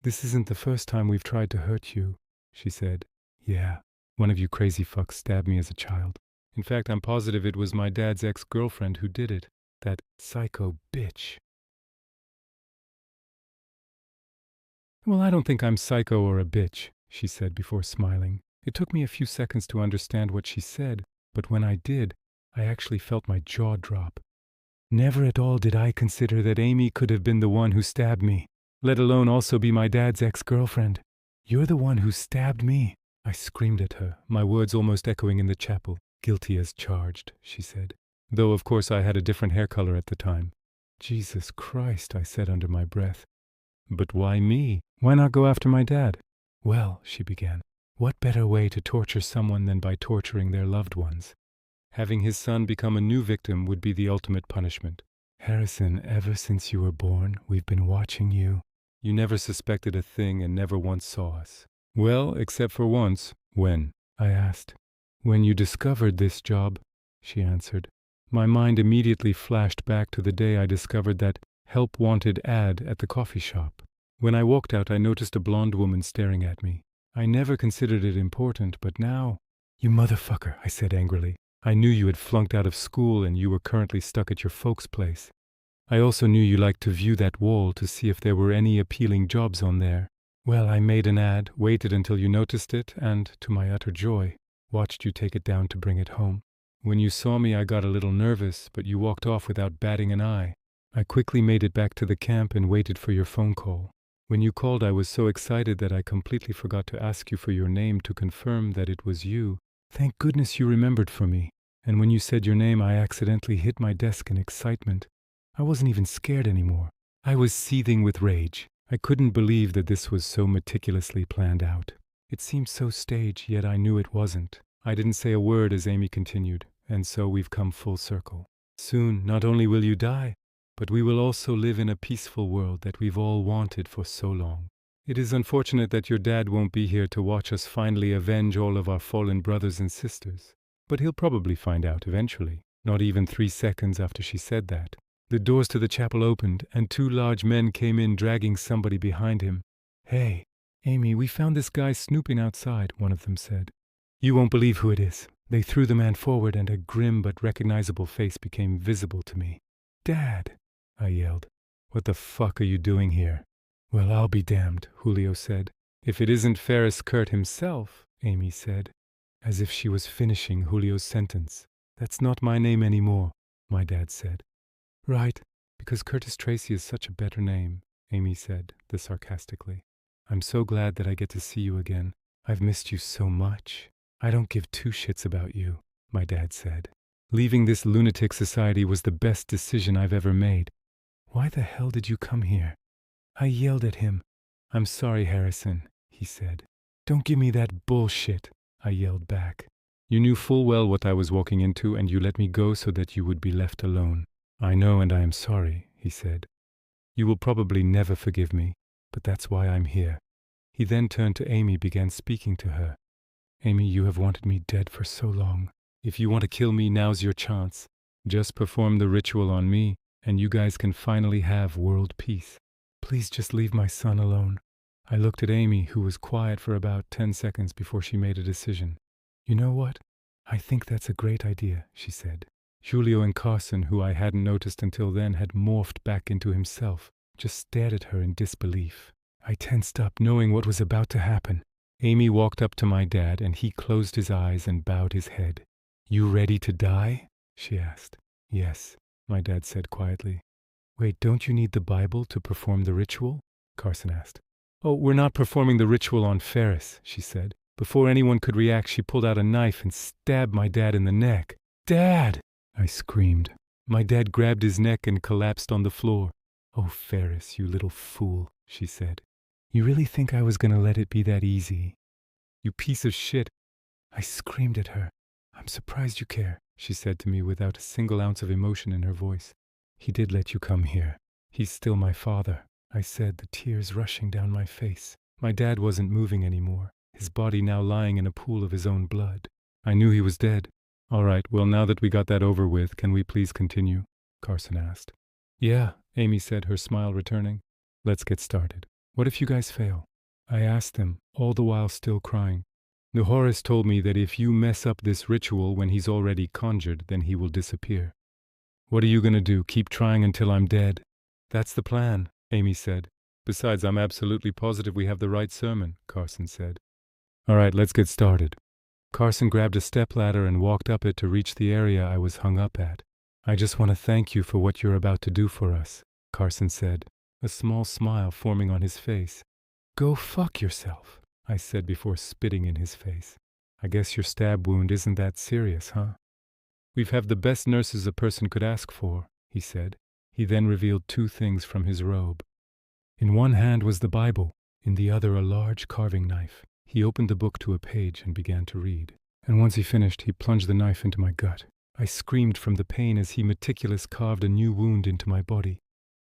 this isn't the first time we've tried to hurt you, she said. Yeah, one of you crazy fucks stabbed me as a child. In fact, I'm positive it was my dad's ex-girlfriend who did it. That psycho bitch. Well, I don't think I'm psycho or a bitch, she said before smiling. It took me a few seconds to understand what she said, but when I did, I actually felt my jaw drop. Never at all did I consider that Amy could have been the one who stabbed me, let alone also be my dad's ex-girlfriend. You're the one who stabbed me, I screamed at her, my words almost echoing in the chapel. Guilty as charged, she said. Though, of course, I had a different hair color at the time. Jesus Christ, I said under my breath. But why me? Why not go after my dad? Well, she began, what better way to torture someone than by torturing their loved ones? Having his son become a new victim would be the ultimate punishment. Harrison, ever since you were born, we've been watching you. You never suspected a thing and never once saw us. Well, except for once. When? I asked. When you discovered this job, she answered. My mind immediately flashed back to the day I discovered that help wanted ad at the coffee shop. When I walked out, I noticed a blonde woman staring at me. I never considered it important, but now... You motherfucker, I said angrily. I knew you had flunked out of school and you were currently stuck at your folks' place. I also knew you liked to view that wall to see if there were any appealing jobs on there. Well, I made an ad, waited until you noticed it, and, to my utter joy, watched you take it down to bring it home. When you saw me, I got a little nervous, but you walked off without batting an eye. I quickly made it back to the camp and waited for your phone call. When you called, I was so excited that I completely forgot to ask you for your name to confirm that it was you. Thank goodness you remembered for me. And when you said your name, I accidentally hit my desk in excitement. I wasn't even scared anymore. I was seething with rage. I couldn't believe that this was so meticulously planned out. It seemed so staged, yet I knew it wasn't. I didn't say a word as Amy continued, and so we've come full circle. Soon, not only will you die, but we will also live in a peaceful world that we've all wanted for so long. It is unfortunate that your dad won't be here to watch us finally avenge all of our fallen brothers and sisters. But he'll probably find out eventually, not even 3 seconds after she said that. The doors to the chapel opened, and 2 large men came in dragging somebody behind him. Hey, Amy, we found this guy snooping outside, one of them said. You won't believe who it is. They threw the man forward, and a grim but recognizable face became visible to me. Dad, I yelled. What the fuck are you doing here? Well, I'll be damned, Julio said. If it isn't Ferris Kurt himself, Amy said, as if she was finishing Julio's sentence. That's not my name anymore, my dad said. Right, because Curtis Tracy is such a better name, Amy said, sarcastically. I'm so glad that I get to see you again. I've missed you so much. I don't give 2 shits about you, my dad said. Leaving this lunatic society was the best decision I've ever made. Why the hell did you come here? I yelled at him. I'm sorry, Harrison, he said. Don't give me that bullshit, I yelled back. You knew full well what I was walking into, and you let me go so that you would be left alone. I know and I am sorry, he said. You will probably never forgive me, but that's why I'm here. He then turned to Amy, began speaking to her. Amy, you have wanted me dead for so long. If you want to kill me, now's your chance. Just perform the ritual on me, and you guys can finally have world peace. Please just leave my son alone. I looked at Amy, who was quiet for about 10 seconds before she made a decision. You know what? I think that's a great idea, she said. Julio and Carson, who I hadn't noticed until then, had morphed back into himself, just stared at her in disbelief. I tensed up, knowing what was about to happen. Amy walked up to my dad, and he closed his eyes and bowed his head. You ready to die? She asked. Yes, my dad said quietly. Wait, don't you need the Bible to perform the ritual? Carson asked. Oh, we're not performing the ritual on Ferris, she said. Before anyone could react, she pulled out a knife and stabbed my dad in the neck. Dad! I screamed. My dad grabbed his neck and collapsed on the floor. Oh, Ferris, you little fool, she said. You really think I was going to let it be that easy? You piece of shit. I screamed at her. I'm surprised you care, she said to me without a single ounce of emotion in her voice. He did let you come here. He's still my father, I said, the tears rushing down my face. My dad wasn't moving anymore, his body now lying in a pool of his own blood. I knew he was dead. All right, well, now that we got that over with, can we please continue? Carson asked. Yeah, Amy said, her smile returning. Let's get started. What if you guys fail? I asked them, all the while still crying. The Horus told me that if you mess up this ritual when he's already conjured, then he will disappear. What are you going to do, keep trying until I'm dead? That's the plan, Amy said. Besides, I'm absolutely positive we have the right sermon, Carson said. All right, let's get started. Carson grabbed a stepladder and walked up it to reach the area I was hung up at. I just want to thank you for what you're about to do for us, Carson said, a small smile forming on his face. Go fuck yourself, I said before spitting in his face. I guess your stab wound isn't that serious, huh? We've have the best nurses a person could ask for, he said. He then revealed two things from his robe. In one hand was the Bible, in the other a large carving knife. He opened the book to a page and began to read. And once he finished, he plunged the knife into my gut. I screamed from the pain as he meticulously carved a new wound into my body.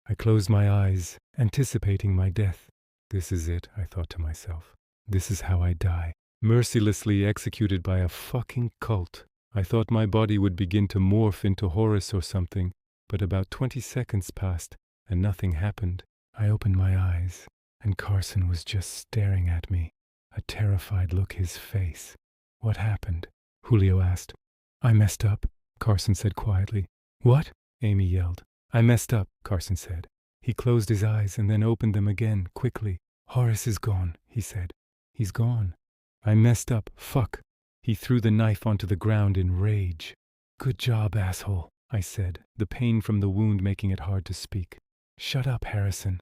I closed my eyes, anticipating my death. This is it, I thought to myself. This is how I die. Mercilessly executed by a fucking cult. I thought my body would begin to morph into Horus or something, but about 20 seconds passed and nothing happened. I opened my eyes, and Carson was just staring at me, a terrified look his face. What happened? Julio asked. I messed up, Carson said quietly. What? Amy yelled. I messed up, Carson said. He closed his eyes and then opened them again, quickly. Horus is gone, he said. He's gone. I messed up, fuck. He threw the knife onto the ground in rage. Good job, asshole, I said, the pain from the wound making it hard to speak. Shut up, Harrison,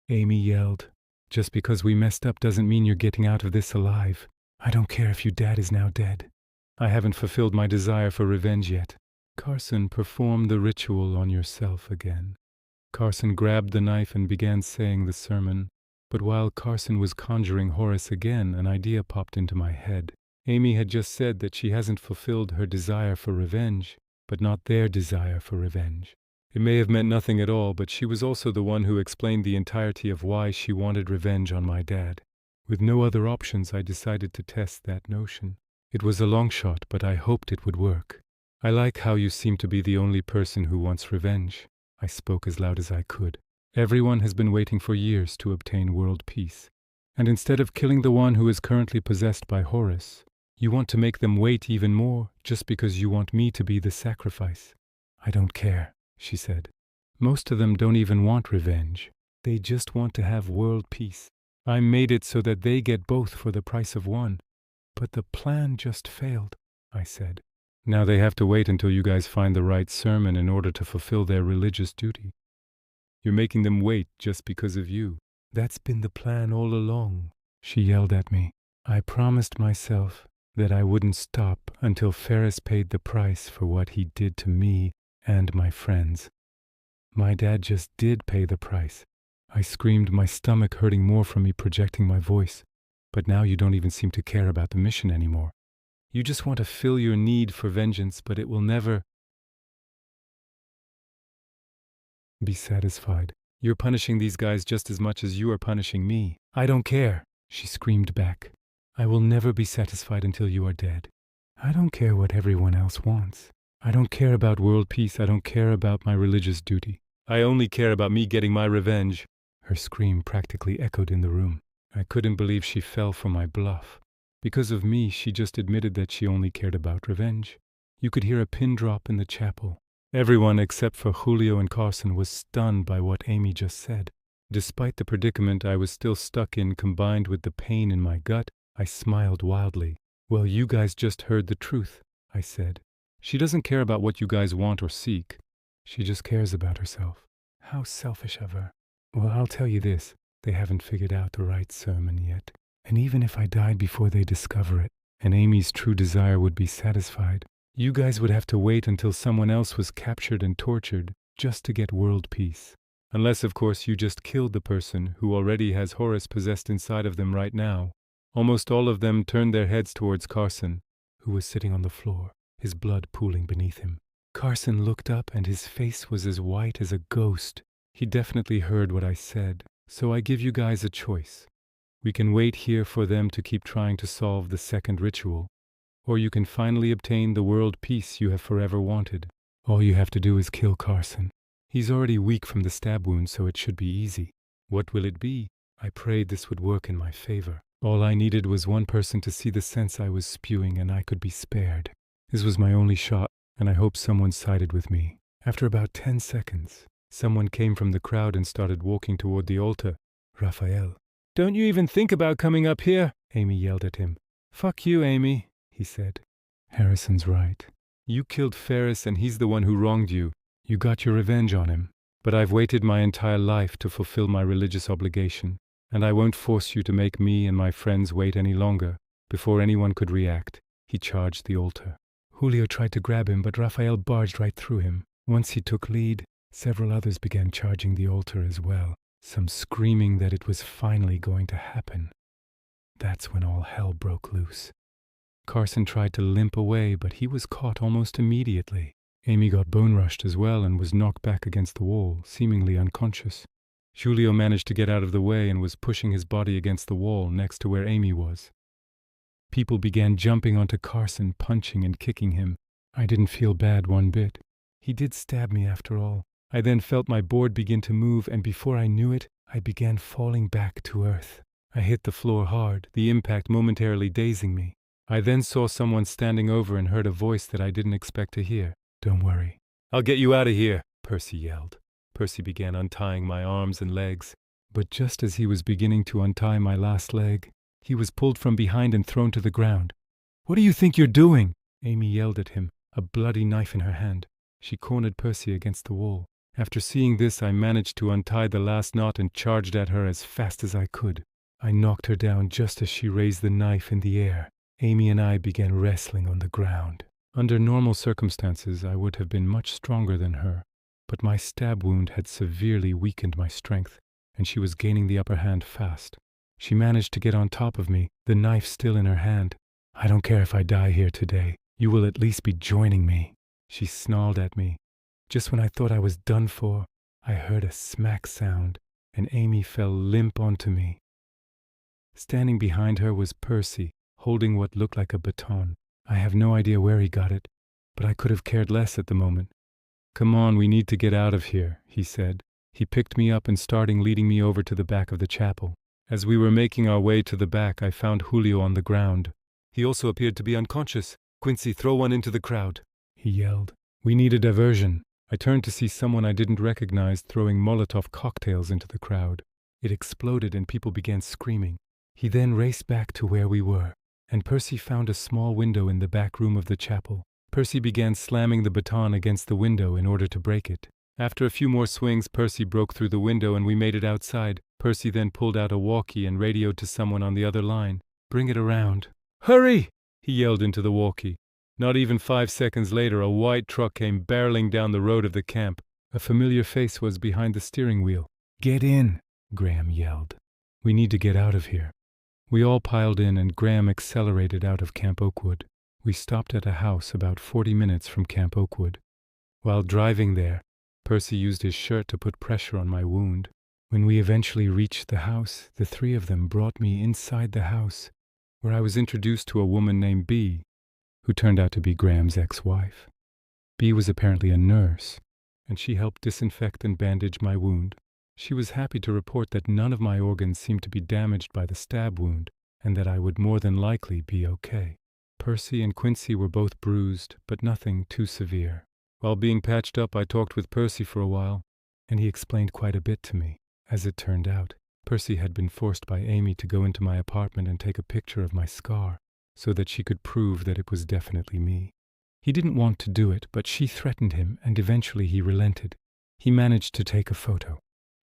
Amy yelled. Just because we messed up doesn't mean you're getting out of this alive. I don't care if your dad is now dead. I haven't fulfilled my desire for revenge yet. Carson, perform the ritual on yourself again. Carson grabbed the knife and began saying the sermon. But while Carson was conjuring Horus again, an idea popped into my head. Amy had just said that she hasn't fulfilled her desire for revenge, but not their desire for revenge. It may have meant nothing at all, but she was also the one who explained the entirety of why she wanted revenge on my dad. With no other options, I decided to test that notion. It was a long shot, but I hoped it would work. I like how you seem to be the only person who wants revenge. I spoke as loud as I could. Everyone has been waiting for years to obtain world peace. And instead of killing the one who is currently possessed by Horus, you want to make them wait even more just because you want me to be the sacrifice. I don't care, she said. Most of them don't even want revenge. They just want to have world peace. I made it so that they get both for the price of one. But the plan just failed, I said. Now they have to wait until you guys find the right sermon in order to fulfill their religious duty. You're making them wait just because of you. That's been the plan all along, she yelled at me. I promised myself that I wouldn't stop until Ferris paid the price for what he did to me and my friends. My dad just did pay the price. I screamed, my stomach hurting more from me projecting my voice. But now you don't even seem to care about the mission anymore. You just want to fill your need for vengeance, but it will never Be satisfied. You're punishing these guys just as much as you are punishing me. I don't care, she screamed back. I will never be satisfied until you are dead. I don't care what everyone else wants. I don't care about world peace. I don't care about my religious duty. I only care about me getting my revenge. Her scream practically echoed in the room. I couldn't believe she fell for my bluff. Because of me, she just admitted that she only cared about revenge. You could hear a pin drop in the chapel. Everyone except for Julio and Carson was stunned by what Amy just said. Despite the predicament I was still stuck in, combined with the pain in my gut, I smiled wildly. Well, you guys just heard the truth, I said. She doesn't care about what you guys want or seek. She just cares about herself. How selfish of her. Well, I'll tell you this. They haven't figured out the right sermon yet. And even if I died before they discover it, and Amy's true desire would be satisfied, you guys would have to wait until someone else was captured and tortured just to get world peace. Unless, of course, you just killed the person who already has Horus possessed inside of them right now. Almost all of them turned their heads towards Carson, who was sitting on the floor, his blood pooling beneath him. Carson looked up and his face was as white as a ghost. He definitely heard what I said, so I give you guys a choice. We can wait here for them to keep trying to solve the second ritual, or you can finally obtain the world peace you have forever wanted. All you have to do is kill Carson. He's already weak from the stab wound, so it should be easy. What will it be? I prayed this would work in my favor. All I needed was one person to see the sense I was spewing and I could be spared. This was my only shot, and I hoped someone sided with me. After about 10 seconds, someone came from the crowd and started walking toward the altar. Raphael. Don't you even think about coming up here? Amy yelled at him. Fuck you, Amy, he said. Harrison's right. You killed Ferris and he's the one who wronged you. You got your revenge on him. But I've waited my entire life to fulfill my religious obligation, and I won't force you to make me and my friends wait any longer. Before anyone could react, he charged the altar. Julio tried to grab him, but Raphael barged right through him. Once he took lead, several others began charging the altar as well, some screaming that it was finally going to happen. That's when all hell broke loose. Carson tried to limp away, but he was caught almost immediately. Amy got bone-rushed as well and was knocked back against the wall, seemingly unconscious. Julio managed to get out of the way and was pushing his body against the wall next to where Amy was. People began jumping onto Carson, punching and kicking him. I didn't feel bad one bit. He did stab me after all. I then felt my board begin to move, and before I knew it, I began falling back to earth. I hit the floor hard, the impact momentarily dazing me. I then saw someone standing over and heard a voice that I didn't expect to hear. Don't worry. I'll get you out of here, Percy yelled. Percy began untying my arms and legs. But just as he was beginning to untie my last leg, he was pulled from behind and thrown to the ground. What do you think you're doing? Amy yelled at him, a bloody knife in her hand. She cornered Percy against the wall. After seeing this, I managed to untie the last knot and charged at her as fast as I could. I knocked her down just as she raised the knife in the air. Amy and I began wrestling on the ground. Under normal circumstances, I would have been much stronger than her, but my stab wound had severely weakened my strength, and she was gaining the upper hand fast. She managed to get on top of me, the knife still in her hand. I don't care if I die here today. You will at least be joining me. She snarled at me. Just when I thought I was done for, I heard a smack sound, and Amy fell limp onto me. Standing behind her was Percy, holding what looked like a baton. I have no idea where he got it, but I could have cared less at the moment. Come on, we need to get out of here, he said. He picked me up and started leading me over to the back of the chapel. As we were making our way to the back, I found Julio on the ground. He also appeared to be unconscious. Quincy, throw one into the crowd, he yelled. We need a diversion. I turned to see someone I didn't recognize throwing Molotov cocktails into the crowd. It exploded and people began screaming. He then raced back to where we were, and Percy found a small window in the back room of the chapel. Percy began slamming the baton against the window in order to break it. After a few more swings, Percy broke through the window and we made it outside. Percy then pulled out a walkie and radioed to someone on the other line. Bring it around. Hurry! He yelled into the walkie. Not even 5 seconds later, a white truck came barreling down the road of the camp. A familiar face was behind the steering wheel. Get in, Graham yelled. We need to get out of here. We all piled in and Graham accelerated out of Camp Oakwood. We stopped at a house about 40 minutes from Camp Oakwood. While driving there, Percy used his shirt to put pressure on my wound. When we eventually reached the house, the three of them brought me inside the house, where I was introduced to a woman named B, who turned out to be Graham's ex-wife. B was apparently a nurse, and she helped disinfect and bandage my wound. She was happy to report that none of my organs seemed to be damaged by the stab wound, and that I would more than likely be okay. Percy and Quincy were both bruised, but nothing too severe. While being patched up, I talked with Percy for a while, and he explained quite a bit to me. As it turned out, Percy had been forced by Amy to go into my apartment and take a picture of my scar, so that she could prove that it was definitely me. He didn't want to do it, but she threatened him, and eventually he relented. He managed to take a photo.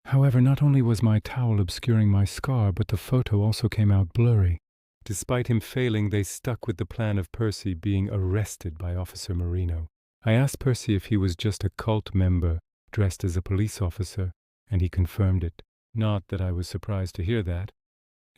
However, not only was my towel obscuring my scar, but the photo also came out blurry. Despite him failing, they stuck with the plan of Percy being arrested by Officer Marino. I asked Percy if he was just a cult member dressed as a police officer, and he confirmed it. Not that I was surprised to hear that.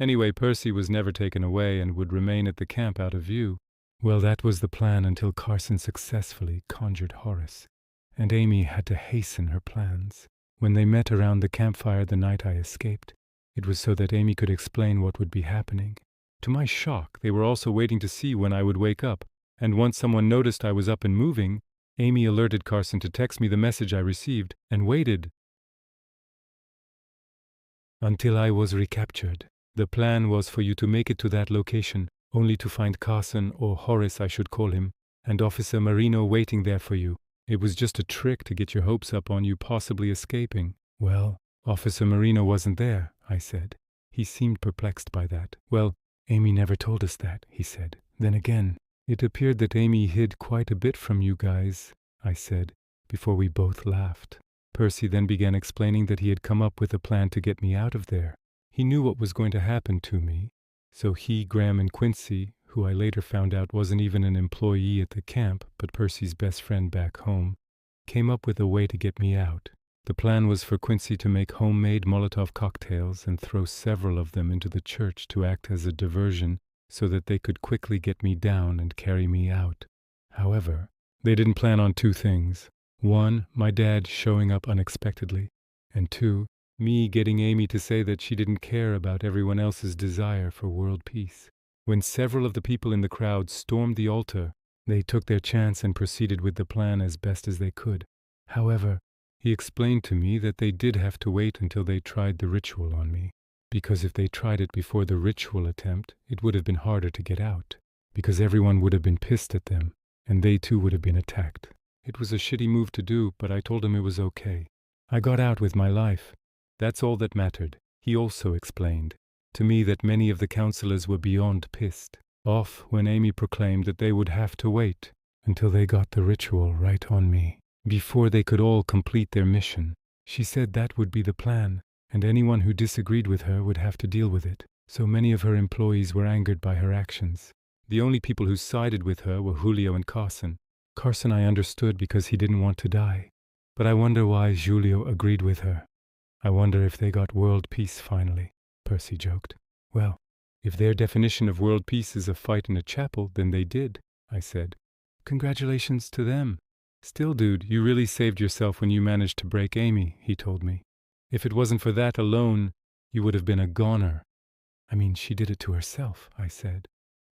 Anyway, Percy was never taken away and would remain at the camp out of view. Well, that was the plan until Carson successfully conjured Horace, and Amy had to hasten her plans. When they met around the campfire the night I escaped, it was so that Amy could explain what would be happening. To my shock, they were also waiting to see when I would wake up, and once someone noticed I was up and moving, Amy alerted Carson to text me the message I received, and waited until I was recaptured. The plan was for you to make it to that location, only to find Carson, or Horace I should call him, and Officer Marino waiting there for you. It was just a trick to get your hopes up on you possibly escaping. Well, Officer Marino wasn't there, I said. He seemed perplexed by that. Well, Amy never told us that, he said. Then again, it appeared that Amy hid quite a bit from you guys, I said, before we both laughed. Percy then began explaining that he had come up with a plan to get me out of there. He knew what was going to happen to me, so he, Graham, and Quincy, who I later found out wasn't even an employee at the camp but Percy's best friend back home, came up with a way to get me out. The plan was for Quincy to make homemade Molotov cocktails and throw several of them into the church to act as a diversion so that they could quickly get me down and carry me out. However, they didn't plan on two things. One, my dad showing up unexpectedly, and two, me getting Amy to say that she didn't care about everyone else's desire for world peace. When several of the people in the crowd stormed the altar, they took their chance and proceeded with the plan as best as they could. However, he explained to me that they did have to wait until they tried the ritual on me, because if they tried it before the ritual attempt, it would have been harder to get out, because everyone would have been pissed at them, and they too would have been attacked. It was a shitty move to do, but I told him it was okay. I got out with my life. That's all that mattered. He also explained to me that many of the counselors were beyond pissed off when Amy proclaimed that they would have to wait until they got the ritual right on me, before they could all complete their mission. She said that would be the plan, and anyone who disagreed with her would have to deal with it. So many of her employees were angered by her actions. The only people who sided with her were Julio and Carson. Carson I understood because he didn't want to die. But I wonder why Julio agreed with her. I wonder if they got world peace finally, Percy joked. Well, if their definition of world peace is a fight in a chapel, then they did, I said. Congratulations to them. Still, dude, you really saved yourself when you managed to break Amy, he told me. If it wasn't for that alone, you would have been a goner. I mean, she did it to herself, I said.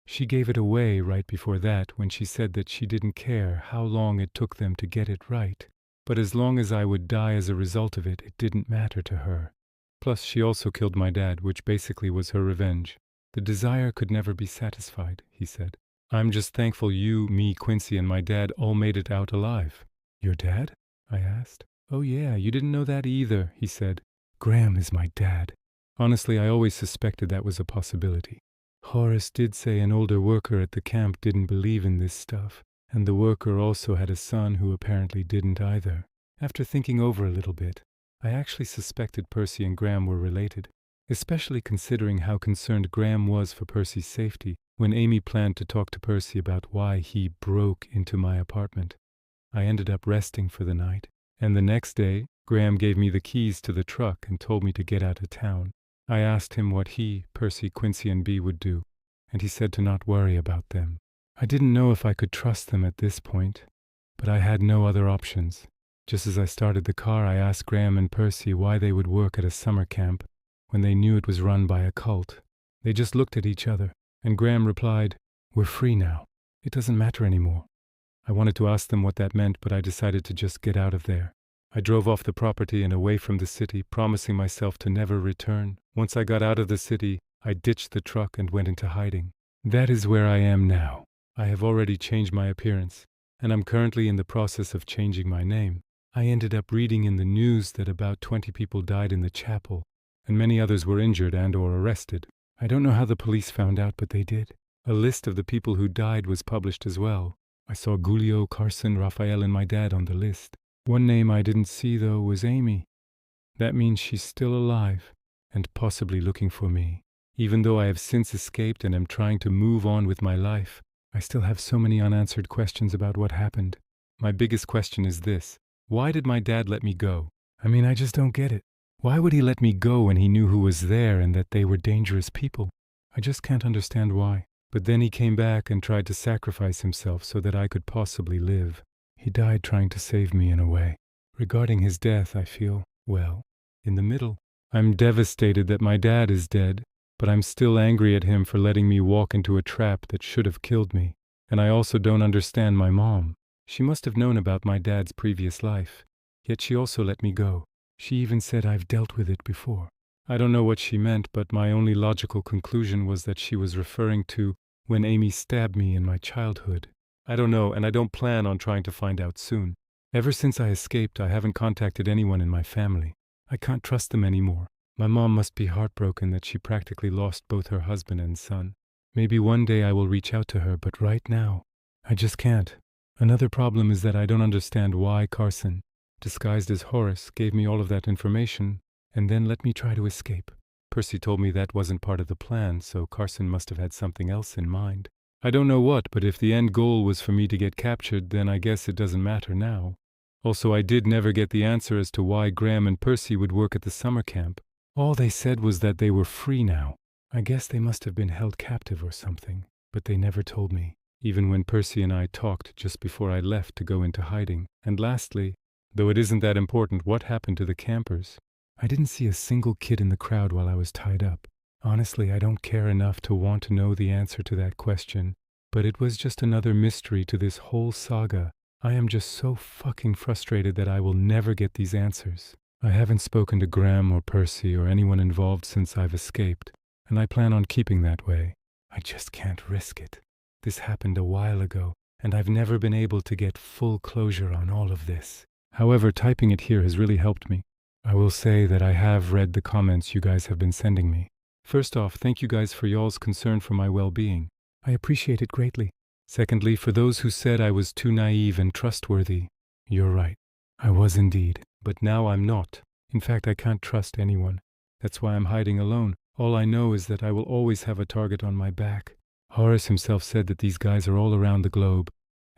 She gave it away right before that when she said that she didn't care how long it took them to get it right. But as long as I would die as a result of it, it didn't matter to her. Plus, she also killed my dad, which basically was her revenge. The desire could never be satisfied, he said. I'm just thankful you, me, Quincy, and my dad all made it out alive. Your dad? I asked. Oh yeah, you didn't know that either, he said. Graham is my dad. Honestly, I always suspected that was a possibility. Horace did say an older worker at the camp didn't believe in this stuff, and the worker also had a son who apparently didn't either. After thinking over a little bit, I actually suspected Percy and Graham were related, especially considering how concerned Graham was for Percy's safety when Amy planned to talk to Percy about why he broke into my apartment. I ended up resting for the night, and the next day, Graham gave me the keys to the truck and told me to get out of town. I asked him what he, Percy, Quincy, and B would do, and he said to not worry about them. I didn't know if I could trust them at this point, but I had no other options. Just as I started the car, I asked Graham and Percy why they would work at a summer camp when they knew it was run by a cult. They just looked at each other, and Graham replied, "We're free now. It doesn't matter anymore." I wanted to ask them what that meant, but I decided to just get out of there. I drove off the property and away from the city, promising myself to never return. Once I got out of the city, I ditched the truck and went into hiding. That is where I am now. I have already changed my appearance, and I'm currently in the process of changing my name. I ended up reading in the news that about 20 people died in the chapel, and many others were injured and/or arrested. I don't know how the police found out, but they did. A list of the people who died was published as well. I saw Giulio, Carson, Raphael, and my dad on the list. One name I didn't see, though, was Amy. That means she's still alive, and possibly looking for me. Even though I have since escaped and am trying to move on with my life, I still have so many unanswered questions about what happened. My biggest question is this: why did my dad let me go? I mean, I just don't get it. Why would he let me go when he knew who was there and that they were dangerous people? I just can't understand why. But then he came back and tried to sacrifice himself so that I could possibly live. He died trying to save me in a way. Regarding his death, I feel, well, in the middle. I'm devastated that my dad is dead, but I'm still angry at him for letting me walk into a trap that should have killed me. And I also don't understand my mom. She must have known about my dad's previous life, yet she also let me go. She even said I've dealt with it before. I don't know what she meant, but my only logical conclusion was that she was referring to when Amy stabbed me in my childhood. I don't know, and I don't plan on trying to find out soon. Ever since I escaped, I haven't contacted anyone in my family. I can't trust them anymore. My mom must be heartbroken that she practically lost both her husband and son. Maybe one day I will reach out to her, but right now, I just can't. Another problem is that I don't understand why Carson, disguised as Horace, gave me all of that information and then let me try to escape. Percy told me that wasn't part of the plan, so Carson must have had something else in mind. I don't know what, but if the end goal was for me to get captured, then I guess it doesn't matter now. Also, I did never get the answer as to why Graham and Percy would work at the summer camp. All they said was that they were free now. I guess they must have been held captive or something, but they never told me, even when Percy and I talked just before I left to go into hiding. And lastly, though it isn't that important, what happened to the campers? I didn't see a single kid in the crowd while I was tied up. Honestly, I don't care enough to want to know the answer to that question, but it was just another mystery to this whole saga. I am just so fucking frustrated that I will never get these answers. I haven't spoken to Graham or Percy or anyone involved since I've escaped, and I plan on keeping that way. I just can't risk it. This happened a while ago, and I've never been able to get full closure on all of this. However, typing it here has really helped me. I will say that I have read the comments you guys have been sending me. First off, thank you guys for y'all's concern for my well-being. I appreciate it greatly. Secondly, for those who said I was too naive and trustworthy, you're right. I was indeed, but now I'm not. In fact, I can't trust anyone. That's why I'm hiding alone. All I know is that I will always have a target on my back. Horace himself said that these guys are all around the globe,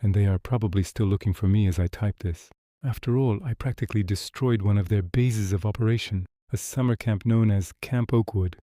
and they are probably still looking for me as I type this. After all, I practically destroyed one of their bases of operation, a summer camp known as Camp Oakwood.